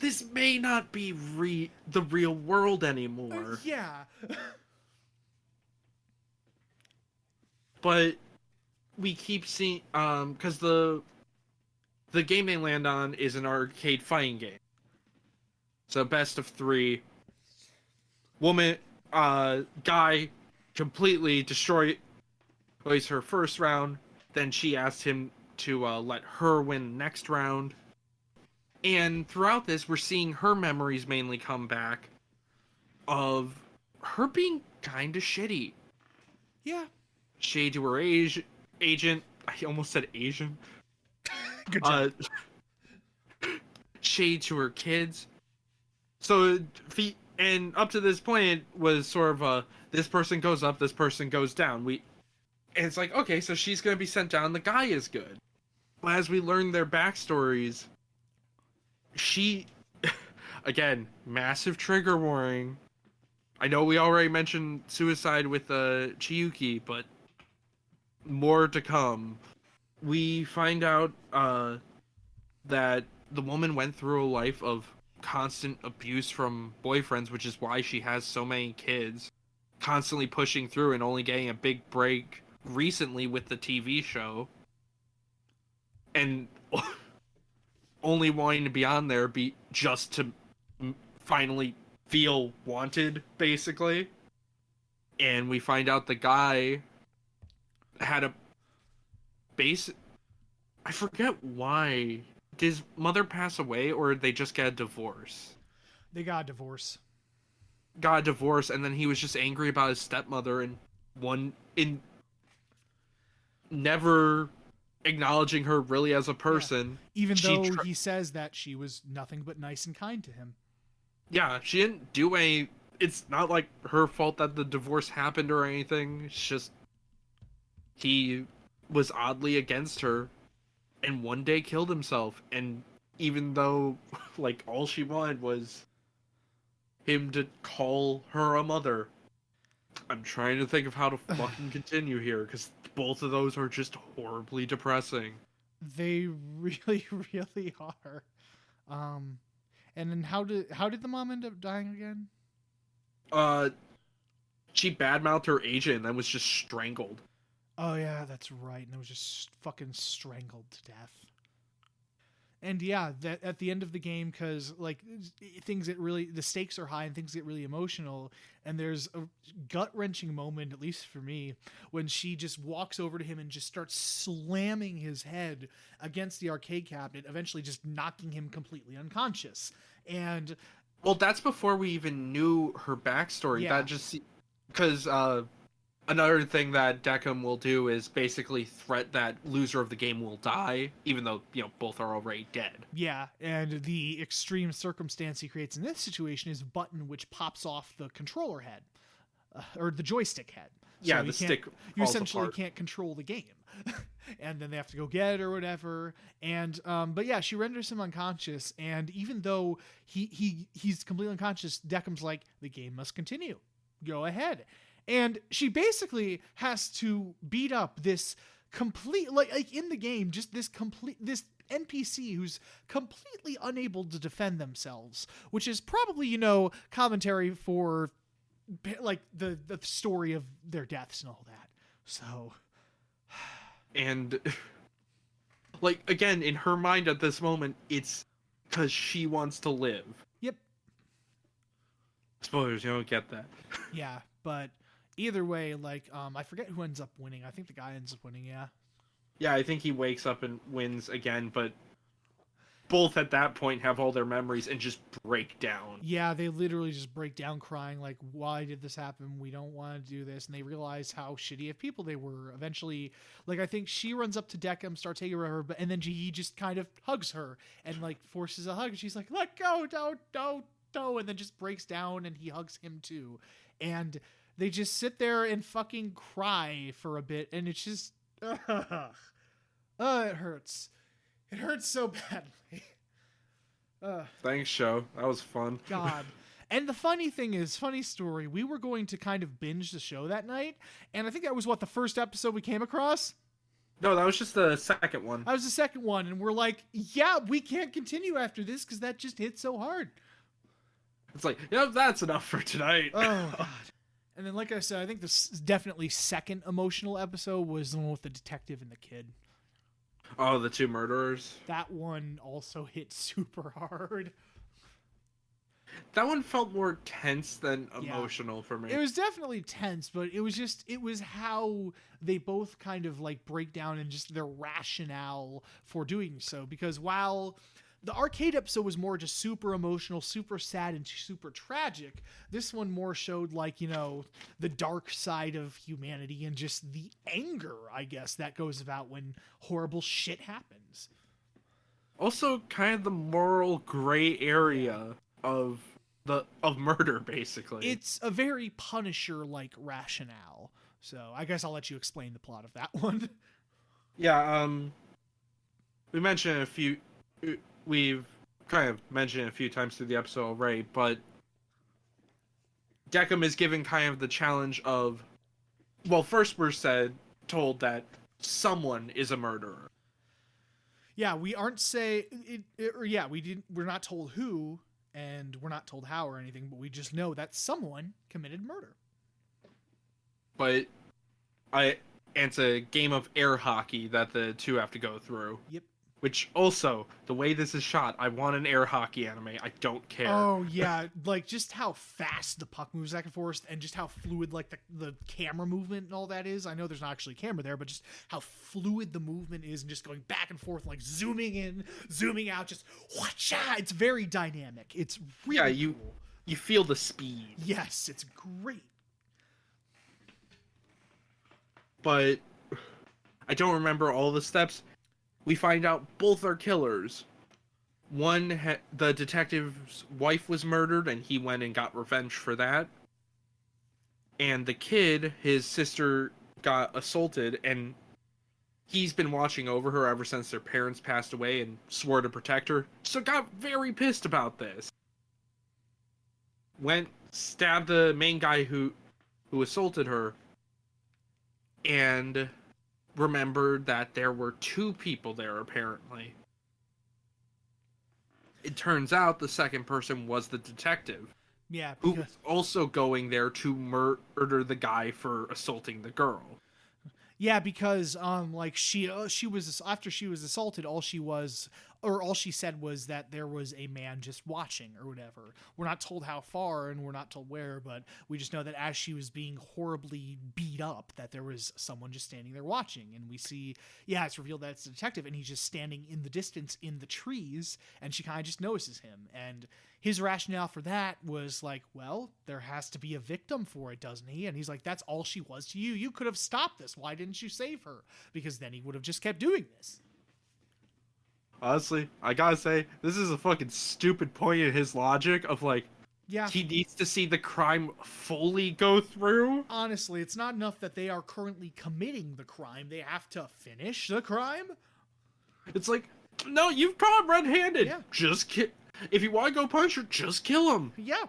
This may not be the real world anymore. Yeah. But we keep seeing, because the game they land on is an arcade fighting game. So best of 3. Guy completely destroys her first round. Then she asks him to let her win next round. And throughout this, we're seeing her memories mainly come back of her being kind of shitty. Yeah. Shade to her agent. I almost said Asian. Good job. Shade to her kids. So, and up to this point was sort of this person goes up, this person goes down. And it's like, okay, so she's gonna be sent down. The guy is good, as we learn their backstories, she, again, massive trigger warning. I know we already mentioned suicide with Chiyuki, but more to come. We find out that the woman went through a life of constant abuse from boyfriends, which is why she has so many kids, constantly pushing through and only getting a big break recently with the TV show. And only wanting to be on there just to finally feel wanted, basically. And we find out the guy had a base. I forget why. Did his mother pass away, or did they just get a divorce? They got a divorce. Got a divorce, and then he was just angry about his stepmother and never acknowledging her really as a person. Yeah. Even though he says that she was nothing but nice and kind to him. Yeah, she didn't do any. It's not like her fault that the divorce happened or anything. It's just he was oddly against her and one day killed himself. And even though, like, all she wanted was him to call her a mother. I'm trying to think of how to fucking continue here, because both of those are just horribly depressing. They really, really are. And then how did the mom end up dying again? She badmouthed her agent and then was just strangled. Oh yeah, that's right. And it was just fucking strangled to death. And yeah, that at the end of the game, because like the stakes are high and things get really emotional, and there's a gut-wrenching moment, at least for me, when she just walks over to him and just starts slamming his head against the arcade cabinet, eventually just knocking him completely unconscious. And well, that's before we even knew her backstory. Yeah. That just because another thing that Deckham will do is basically threat that loser of the game will die, even though, both are already dead. Yeah, and the extreme circumstance he creates in this situation is button which pops off the controller head, or the joystick head. Yeah, so the stick you falls essentially apart. can't control the game. And then they have to go get it or whatever. And but yeah, she renders him unconscious, and even though he's completely unconscious, Deckham's like, the game must continue. Go ahead. And she basically has to beat up this complete, like in the game, just this NPC who's completely unable to defend themselves, which is probably, commentary for like the story of their deaths and all that. So, and like, again, in her mind at this moment, it's because she wants to live. Yep. Spoilers, you don't get that. Yeah, but either way, like, I forget who ends up winning. I think the guy ends up winning, yeah. Yeah, I think he wakes up and wins again, but both at that point have all their memories and just break down. Yeah, they literally just break down crying, like, why did this happen? We don't want to do this. And they realize how shitty of people they were. Eventually, like, I think she runs up to Deckham, starts taking her, and then he just kind of hugs her and, like, forces a hug. And she's like, let go, don't. And then just breaks down, and he hugs him too. And they just sit there and fucking cry for a bit, and it's just, it hurts. It hurts so badly. Thanks, show. That was fun. God. And the funny thing is, funny story, we were going to kind of binge the show that night, and I think that was, the first episode we came across? No, that was just the second one. That was the second one, and we're like, yeah, we can't continue after this because that just hit so hard. It's like, that's enough for tonight. Oh, God. And then, like I said, I think the definitely second emotional episode was the one with the detective and the kid. Oh, the two murderers? That one also hit super hard. That one felt more tense than emotional for me. It was definitely tense, but it was how they both kind of like break down and just their rationale for doing so. Because while the arcade episode was more just super emotional, super sad, and super tragic, this one more showed like, the dark side of humanity and just the anger, I guess, that goes about when horrible shit happens. Also, kind of the moral gray area of murder, basically. It's a very Punisher-like rationale. So I guess I'll let you explain the plot of that one. Yeah, mentioned a few. We've kind of mentioned it a few times through the episode already, but Deckham is given kind of the challenge of, well, first we're told that someone is a murderer. Yeah, we aren't we're not told who, and we're not told how or anything, but we just know that someone committed murder. But it's a game of air hockey that the two have to go through. Yep. Which also, the way this is shot, I want an air hockey anime. I don't care. Oh yeah, like just how fast the puck moves back and forth, and just how fluid like the camera movement and all that is. I know there's not actually a camera there, but just how fluid the movement is, and just going back and forth, like zooming in, zooming out, just whatcha. It's very dynamic. It's really cool. You feel the speed. Yes, it's great. But I don't remember all the steps. We find out both are killers. One, the detective's wife was murdered, and he went and got revenge for that. And the kid, his sister, got assaulted, and he's been watching over her ever since their parents passed away and swore to protect her. So got very pissed about this. Went, stabbed the main guy who assaulted her, and remembered that there were two people there, apparently. It turns out the second person was the detective. Yeah, who was also going there to murder the guy for assaulting the girl. Yeah, because like she was, after she was assaulted, all she said was that there was a man just watching or whatever. We're not told how far and we're not told where, but we just know that as she was being horribly beat up, that there was someone just standing there watching. And we see, it's revealed that it's a detective, and he's just standing in the distance in the trees, and she kind of just notices him. And his rationale for that was like, well, there has to be a victim for it, doesn't he? And he's like, that's all she was to you. You could have stopped this. Why didn't you save her? Because then he would have just kept doing this. Honestly, I gotta say, this is a fucking stupid point in his logic of like, yeah, he needs to see the crime fully go through. Honestly, it's not enough that they are currently committing the crime. They have to finish the crime. It's like, no, you've caught him red-handed. Yeah. Just if you want to go punch her, just kill him. Yeah,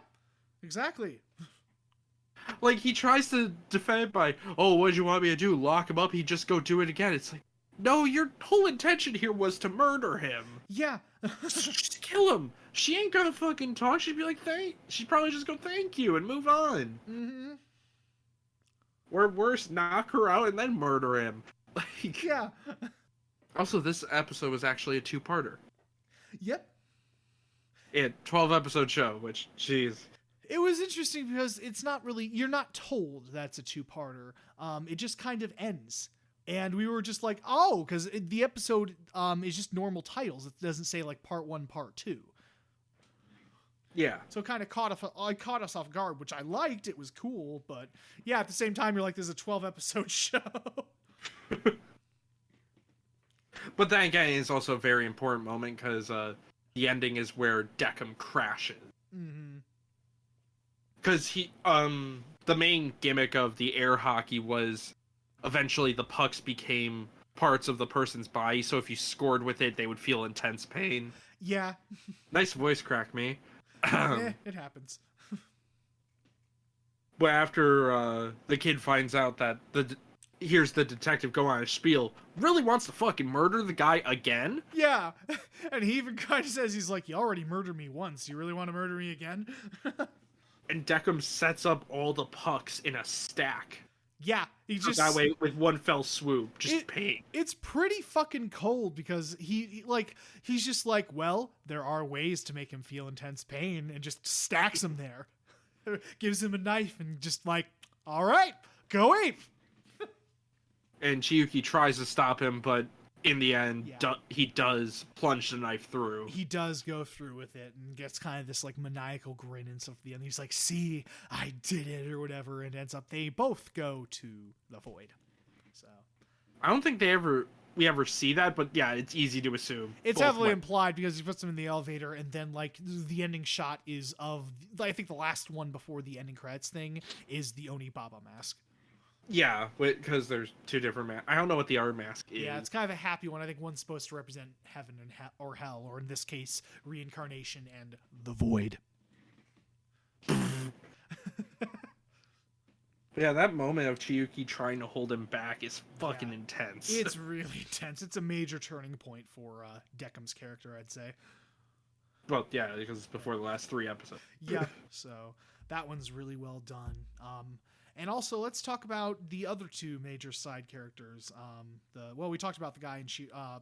exactly. Like, he tries to defend it by, oh, what did you want me to do? Lock him up? He'd just go do it again. It's like, no, your whole intention here was to murder him. Yeah. Just kill him. She ain't gonna fucking talk. She'd be like, she'd probably just go, thank you, and move on. Mm-hmm. Or worse, knock her out and then murder him. Like, yeah. Also, this episode was actually a two-parter. Yep. 12-episode show, which, jeez. It was interesting because it's not really, you're not told that's a two-parter. It just kind of ends. And we were just like, oh, because the episode is just normal titles. It doesn't say like part 1, part 2. Yeah. So it kind of caught us off guard, which I liked. It was cool. But yeah, at the same time, you're like, there's a 12-episode show. But then again, it's also a very important moment because the ending is where Deckham crashes. Mm-hmm. Because the main gimmick of the air hockey was eventually the pucks became parts of the person's body, so if you scored with it, they would feel intense pain. Yeah. Nice voice crack, me. It happens. But after the kid finds out that here's the detective go on a spiel, really wants to fucking murder the guy again? Yeah. And he even kind of says, he's like, you already murdered me once. You really want to murder me again? And Deckham sets up all the pucks in a stack. Yeah, he just that way with one fell swoop, just pain. It's pretty fucking cold because he's just like, well, there are ways to make him feel intense pain, and just stacks him there. Gives him a knife and just like, all right, go ape. And Chiyuki tries to stop him, but in the end, he does plunge the knife through. He does go through with it and gets kind of this like maniacal grin and stuff at the end. He's like, see, I did it or whatever. And ends up, they both go to the void. So I don't think we ever see that, but yeah, it's easy to assume. It's heavily implied because he puts them in the elevator, and then like the ending shot is of, I think the last one before the ending credits thing is the Onibaba mask. Yeah, because there's two different masks. I don't know what the other mask is. Yeah, it's kind of a happy one. I think one's supposed to represent heaven and or hell, or in this case, reincarnation and the void. Yeah, that moment of Chiyuki trying to hold him back is fucking Yeah. intense. It's really intense. It's a major turning point for Deckham's character, I'd say. Well, yeah, because it's before the last 3 episodes. Yeah, so that one's really well done. And also, let's talk about the other 2 major side characters. We talked about the guy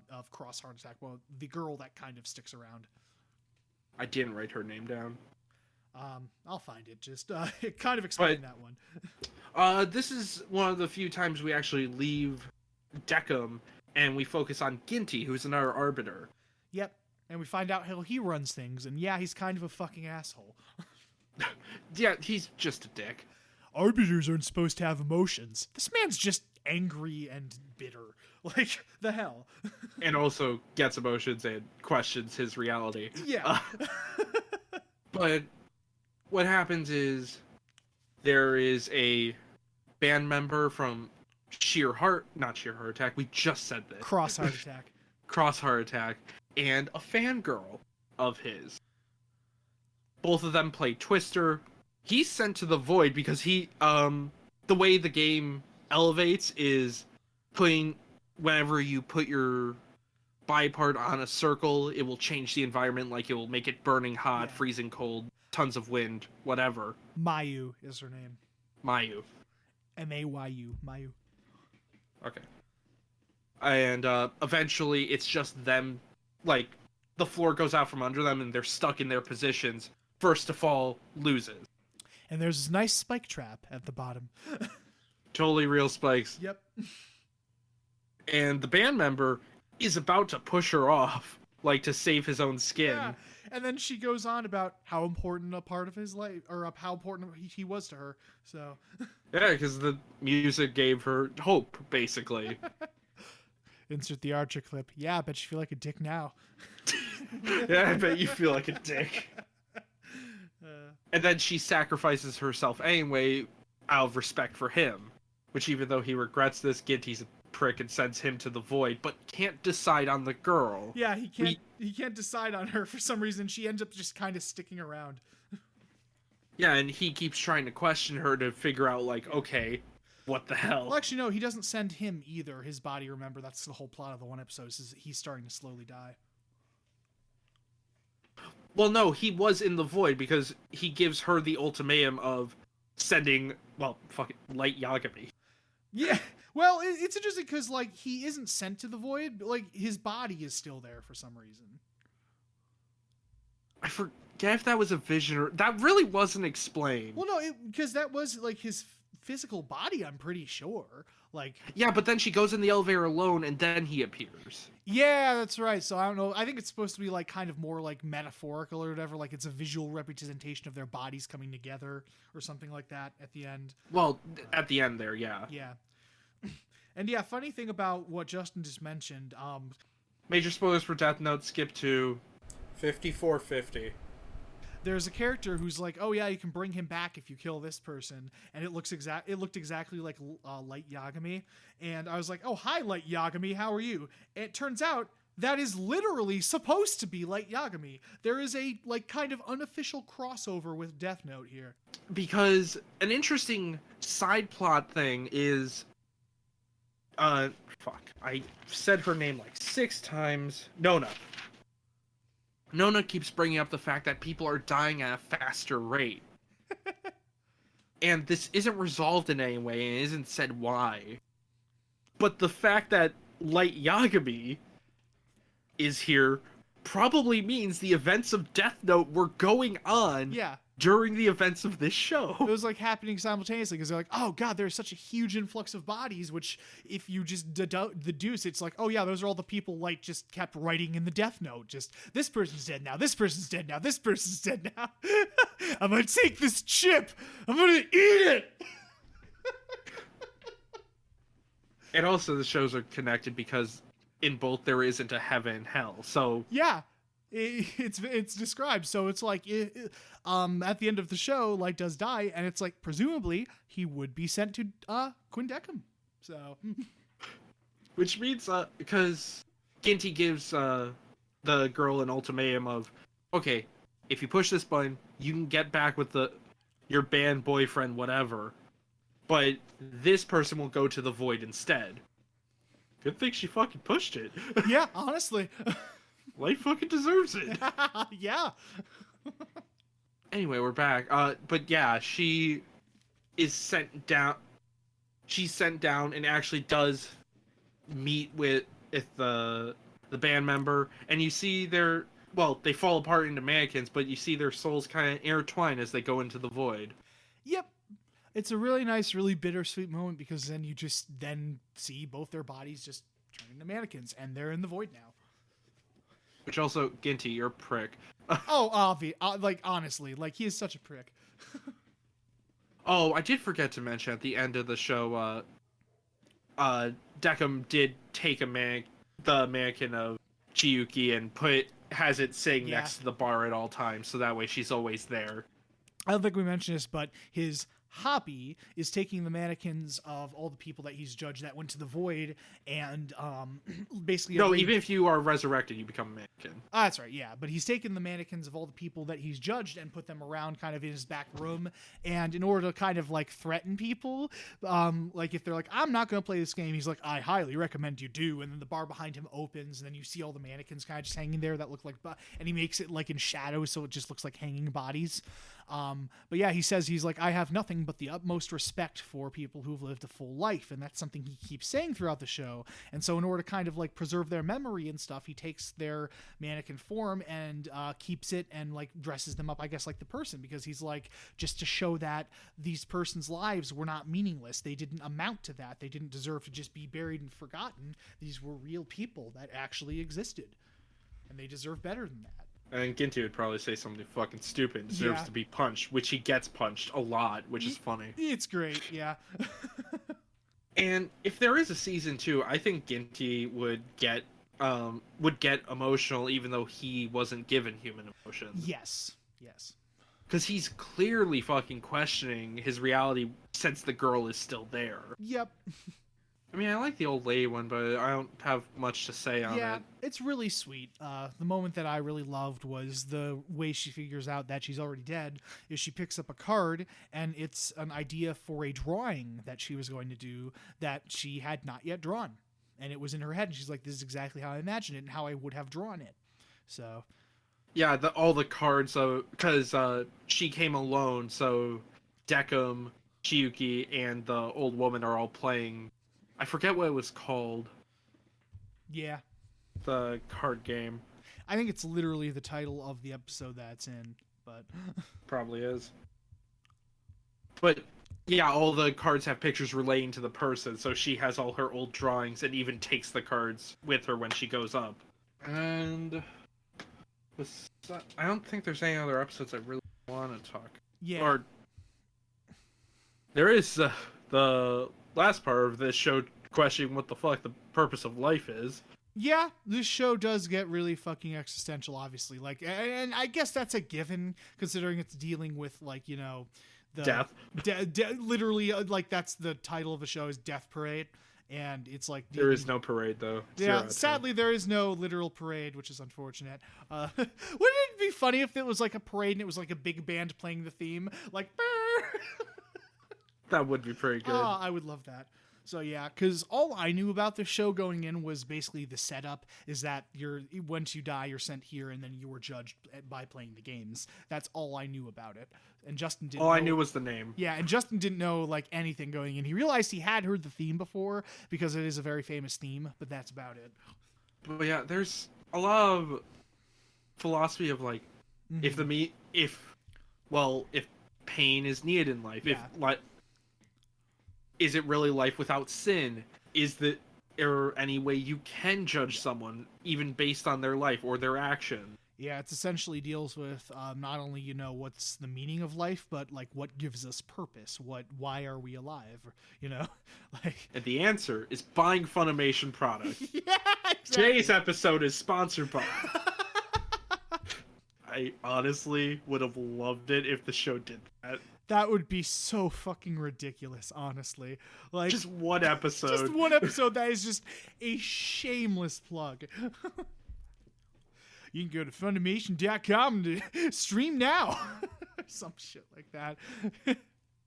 of Cross Heart Attack. Well, the girl that kind of sticks around. I didn't write her name down. I'll find it. Just it kind of explained that one. This is one of the few times we actually leave Deckham and we focus on Ginty, who's another arbiter. Yep. And we find out how he runs things, and yeah, he's kind of a fucking asshole. Yeah, he's just a dick. Arbiters aren't supposed to have emotions. This man's just angry and bitter. Like, the hell? And also gets emotions and questions his reality. Yeah. But what happens is there is a band member from not Sheer Heart Attack, we just said this. Cross Heart Attack. Cross Heart Attack, and a fangirl of his. Both of them play Twister. He's sent to the void because the way the game elevates is whenever you put your bipart on a circle, it will change the environment, like it will make it burning hot, Yeah. freezing cold, tons of wind, whatever. Mayu is her name. Mayu. Mayu. Mayu. Okay. And eventually it's just them, like, the floor goes out from under them and they're stuck in their positions. First to fall loses. And there's this nice spike trap at the bottom. Totally real spikes. Yep. And the band member is about to push her off, like, to save his own skin. Yeah. And then she goes on about how important a part of his life, or how important he was to her. So. Yeah, because the music gave her hope, basically. Insert the Archer clip. Yeah, I bet you feel like a dick now. Yeah, I bet you feel like a dick. And then she sacrifices herself anyway, out of respect for him. Which, even though he regrets this, Ginty's a prick and sends him to the void, but can't decide on the girl. Yeah, he can't decide on her for some reason. She ends up just kind of sticking around. Yeah, and he keeps trying to question her to figure out, like, okay, what the hell? Well, actually, no, he doesn't send him either. His body, remember, that's the whole plot of the one episode, is he's starting to slowly die. Well, no, he was in the void because he gives her the ultimatum of sending, well, fucking Light Yagami. Yeah, well, it's interesting because, like, he isn't sent to the void, but, like, his body is still there for some reason. I forget if that was a vision or... That really wasn't explained. Well, no, because that was, like, his physical body, I'm pretty sure. Like, Yeah, but then she goes in the elevator alone and then he appears. yeah, that's right. So I don't know. I think it's supposed to be, like, kind of more, like, metaphorical or whatever. Like, it's a visual representation of their bodies coming together or something like that at the end. Well, at the end there, yeah. Yeah. And yeah, funny thing about what Justin just mentioned, Major spoilers for Death Note, skip to... 5450. there's a character who's like, oh yeah, you can bring him back if you kill this person, and it looked exactly like Light Yagami, and I was like, oh hi Light Yagami, how are you? And it turns out that is literally supposed to be Light Yagami. There is a, like, kind of unofficial crossover with Death Note here. Because an interesting side plot thing is... I said her name like 6 times. Nona. Nona keeps bringing up the fact that people are dying at a faster rate. And this isn't resolved in any way, and it isn't said why. But the fact that Light Yagami is here probably means the events of Death Note were going on Yeah. during the events of this show. It was like happening simultaneously because they're like, oh god, there's such a huge influx of bodies, which if you just deduce, it's like, oh yeah, those are all the people Light just kept writing in the Death Note. Just, this person's dead now, this person's dead now, this person's dead now. I'm gonna take this chip, I'm gonna eat it. And also the shows are connected because in both there isn't a heaven and hell. So Yeah, it's described. So it's like at the end of the show, Light does die, and it's like presumably he would be sent to Quindecum. So Which means because Ginty gives the girl an ultimatum of, okay, if you push this button, you can get back with your band boyfriend, whatever, but this person will go to the void instead. Good thing she fucking pushed it. yeah, honestly. Light fucking deserves it. yeah. Anyway, we're back. But yeah, she is sent down. She's sent down and actually does meet with the band member, and you see they fall apart into mannequins, but you see their souls kind of intertwine as they go into the void. Yep. It's a really nice, really bittersweet moment because then you just see both their bodies just turn into mannequins, and they're in the void now. Which also, Ginty, you're a prick. Oh, like honestly, like he is such a prick. Oh, I did forget to mention at the end of the show, Decum did take the mannequin of Chiyuki and has it sitting next to the bar at all times, so that way she's always there. I don't think we mentioned this, but his hobby is taking the mannequins of all the people that he's judged that went to the void and basically... No, even if you are resurrected, you become a mannequin. That's right, yeah. But he's taken the mannequins of all the people that he's judged and put them around kind of in his back room, and in order to kind of like threaten people, like if they're like, I'm not going to play this game, he's like, I highly recommend you do, and then the bar behind him opens, and then you see all the mannequins kind of just hanging there that look like... and he makes it like in shadow, so it just looks like hanging bodies. But yeah, he says he's like, I have nothing but the utmost respect for people who've lived a full life, and that's something he keeps saying throughout the show. And so in order to kind of like preserve their memory and stuff, he takes their mannequin form and keeps it and like dresses them up, I guess, like the person, because he's like, just to show that these persons' lives were not meaningless. They didn't amount to that. They didn't deserve to just be buried and forgotten. These were real people that actually existed, and they deserve better than that. And Ginty would probably say something fucking stupid, deserves to be punched, which he gets punched a lot, which is funny. It's great, yeah. And if there is a season 2, I think Ginty would get emotional even though he wasn't given human emotions. Yes. Because he's clearly fucking questioning his reality since the girl is still there. Yep. I mean, I like the old lady one, but I don't have much to say on it. Yeah, it's really sweet. The moment that I really loved was the way she figures out that she's already dead, is she picks up a card, and it's an idea for a drawing that she was going to do that she had not yet drawn. And it was in her head, and she's like, this is exactly how I imagined it and how I would have drawn it. So... Yeah, all the cards, because she came alone, so Decum, Chiyuki, and the old woman are all playing... I forget what it was called. Yeah. The card game. I think it's literally the title of the episode that's in, but... Probably is. But, yeah, all the cards have pictures relating to the person, so she has all her old drawings and even takes the cards with her when she goes up. And... I don't think there's any other episodes I really want to talk. Yeah. Or... There is the... last part of this show questioning what the fuck the purpose of life is. Yeah, this show does get really fucking existential, obviously. Like, and I guess that's a given, considering it's dealing with, like, you know, the death. Literally, like, that's the title of the show is Death Parade, and it's like there is no parade though. Yeah, sadly there is no literal parade, which is unfortunate. Wouldn't it be funny if it was like a parade and it was like a big band playing the theme, like? That would be pretty good. I would love that. So yeah, because all I knew about the show going in was basically the setup is that once you die, you're sent here, and then you were judged by playing the games. That's all I knew about it. And Justin didn't. All I knew was the name. Yeah, and Justin didn't know like anything going in. He realized he had heard the theme before because it is a very famous theme, but that's about it. But yeah, there's a lot of philosophy of like, if pain is needed in life, is it really life without sin? Is there any way you can judge someone even based on their life or their action? Yeah, it essentially deals with not only, you know, what's the meaning of life, but like what gives us purpose. Why are we alive? You know, like. And the answer is buying Funimation product. Yeah, exactly. Today's episode is sponsored by. I honestly would have loved it if the show did that. That would be so fucking ridiculous, honestly. Like Just one episode. just one episode that is just a shameless plug. You can go to Funimation.com to stream now. Some shit like that.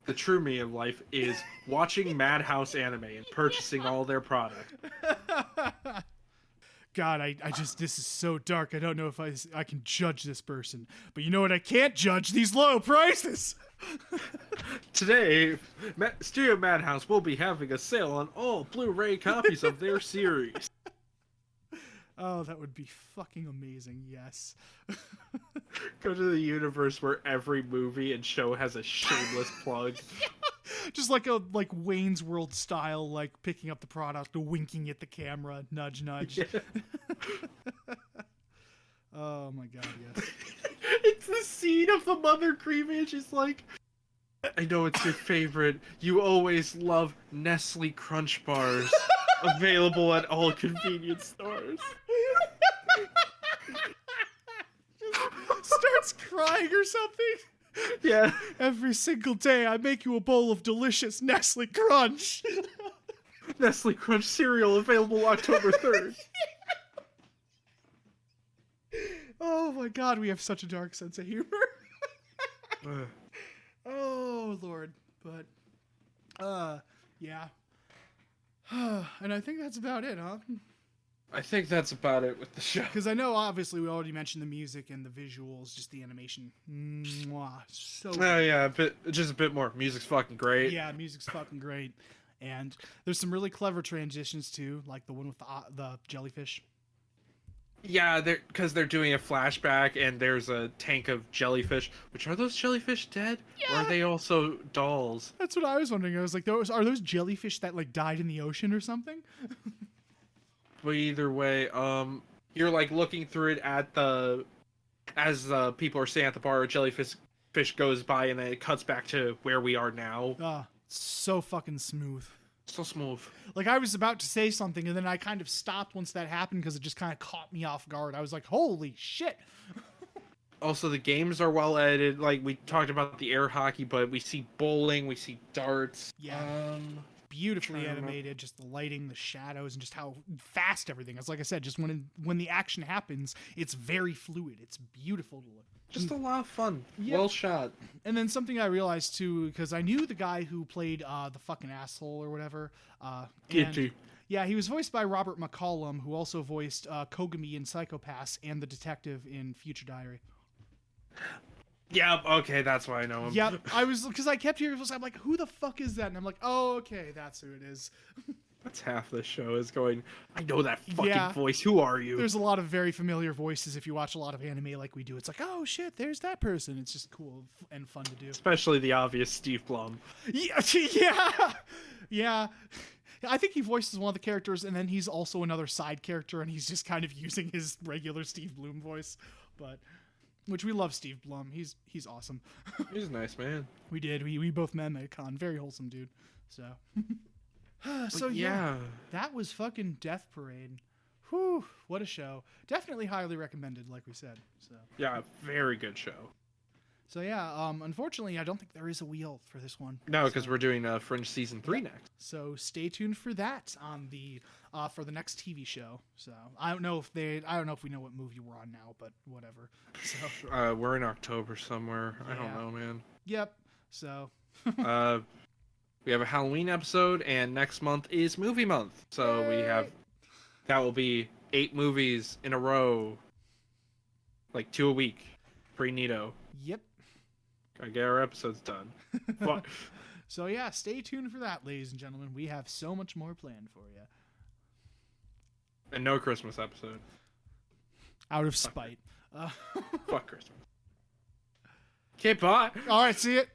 The true me of life is watching Madhouse anime and purchasing all their product. God, I just, this is so dark. I don't know if I can judge this person. But you know what I can't judge? These low prices. Today, Studio Madhouse will be having a sale on all Blu-ray copies of their series. Oh, that would be fucking amazing, yes. Go to the universe where every movie and show has a shameless plug. Just like a Wayne's World style, like picking up the product, winking at the camera, nudge, nudge. Yeah. Oh my god, yes. It's the scene of the mother creamage. It's like, I know it's your favorite. You always love Nestle Crunch Bars. Available at all convenience stores. Just starts crying or something. Yeah. Every single day I make you a bowl of delicious Nestle Crunch. Nestle Crunch cereal available October 3rd. Oh my god, we have such a dark sense of humor. Oh lord. But yeah. And I think that's about it, huh? I think that's about it with the show. Because I know, obviously, we already mentioned the music and the visuals, just the animation. Mwah, so good. Oh yeah, just a bit more. Music's fucking great. Yeah, music's fucking great. And there's some really clever transitions, too, like the one with the jellyfish. Yeah, because they're doing a flashback and there's a tank of jellyfish. Which, are those jellyfish dead? Yeah. Or are they also dolls? That's what I was wondering. I was like, are those jellyfish that like died in the ocean or something? But either way, you're like looking through it as people are sitting at the bar, a jellyfish goes by and then it cuts back to where we are now. So fucking smooth. So smooth. Like, I was about to say something, and then I kind of stopped once that happened because it just kind of caught me off guard. I was like, holy shit. Also, the games are well edited. Like, we talked about the air hockey, but we see bowling, we see darts. Yeah. Beautifully animated, just the lighting, the shadows, and just how fast everything is. Like I said, just when the action happens, it's very fluid. It's beautiful to look. Just a lot of fun. Yep. Well shot. And then something I realized too, because I knew the guy who played the fucking asshole or whatever. Gitty. Yeah, he was voiced by Robert McCollum, who also voiced Kogami in Psycho-Pass and the detective in Future Diary. Yeah, okay, that's why I know him. Yep, because I kept hearing, I'm like, who the fuck is that? And I'm like, oh, okay, that's who it is. That's half the show is going, I know that fucking voice, who are you? There's a lot of very familiar voices if you watch a lot of anime like we do. It's like, oh shit, there's that person. It's just cool and fun to do. Especially the obvious Steve Blum. Yeah. I think he voices one of the characters, and then he's also another side character, and he's just kind of using his regular Steve Blum voice. But... which we love Steve Blum. He's awesome. He's a nice man. We did. We both met him at a con. Very wholesome dude. So... so yeah, that was fucking Death Parade. Whew, what a show. Definitely highly recommended, like we said. So yeah, very good show. So yeah, unfortunately, I don't think there is a wheel for this one. No, because we're doing Fringe season 3 next. So stay tuned for that on the for the next TV show. So I don't know if we know what movie we're on now, but whatever. So we're in October somewhere. Yeah. I don't know, man. Yep. So we have a Halloween episode, and next month is movie month. So that will be 8 movies in a row, like 2 a week. Pretty neato. Yep. Gotta get our episodes done. So yeah, stay tuned for that, ladies and gentlemen. We have so much more planned for you. And no Christmas episode. Out of spite. Fuck Christmas. Okay, bye. All right, see it.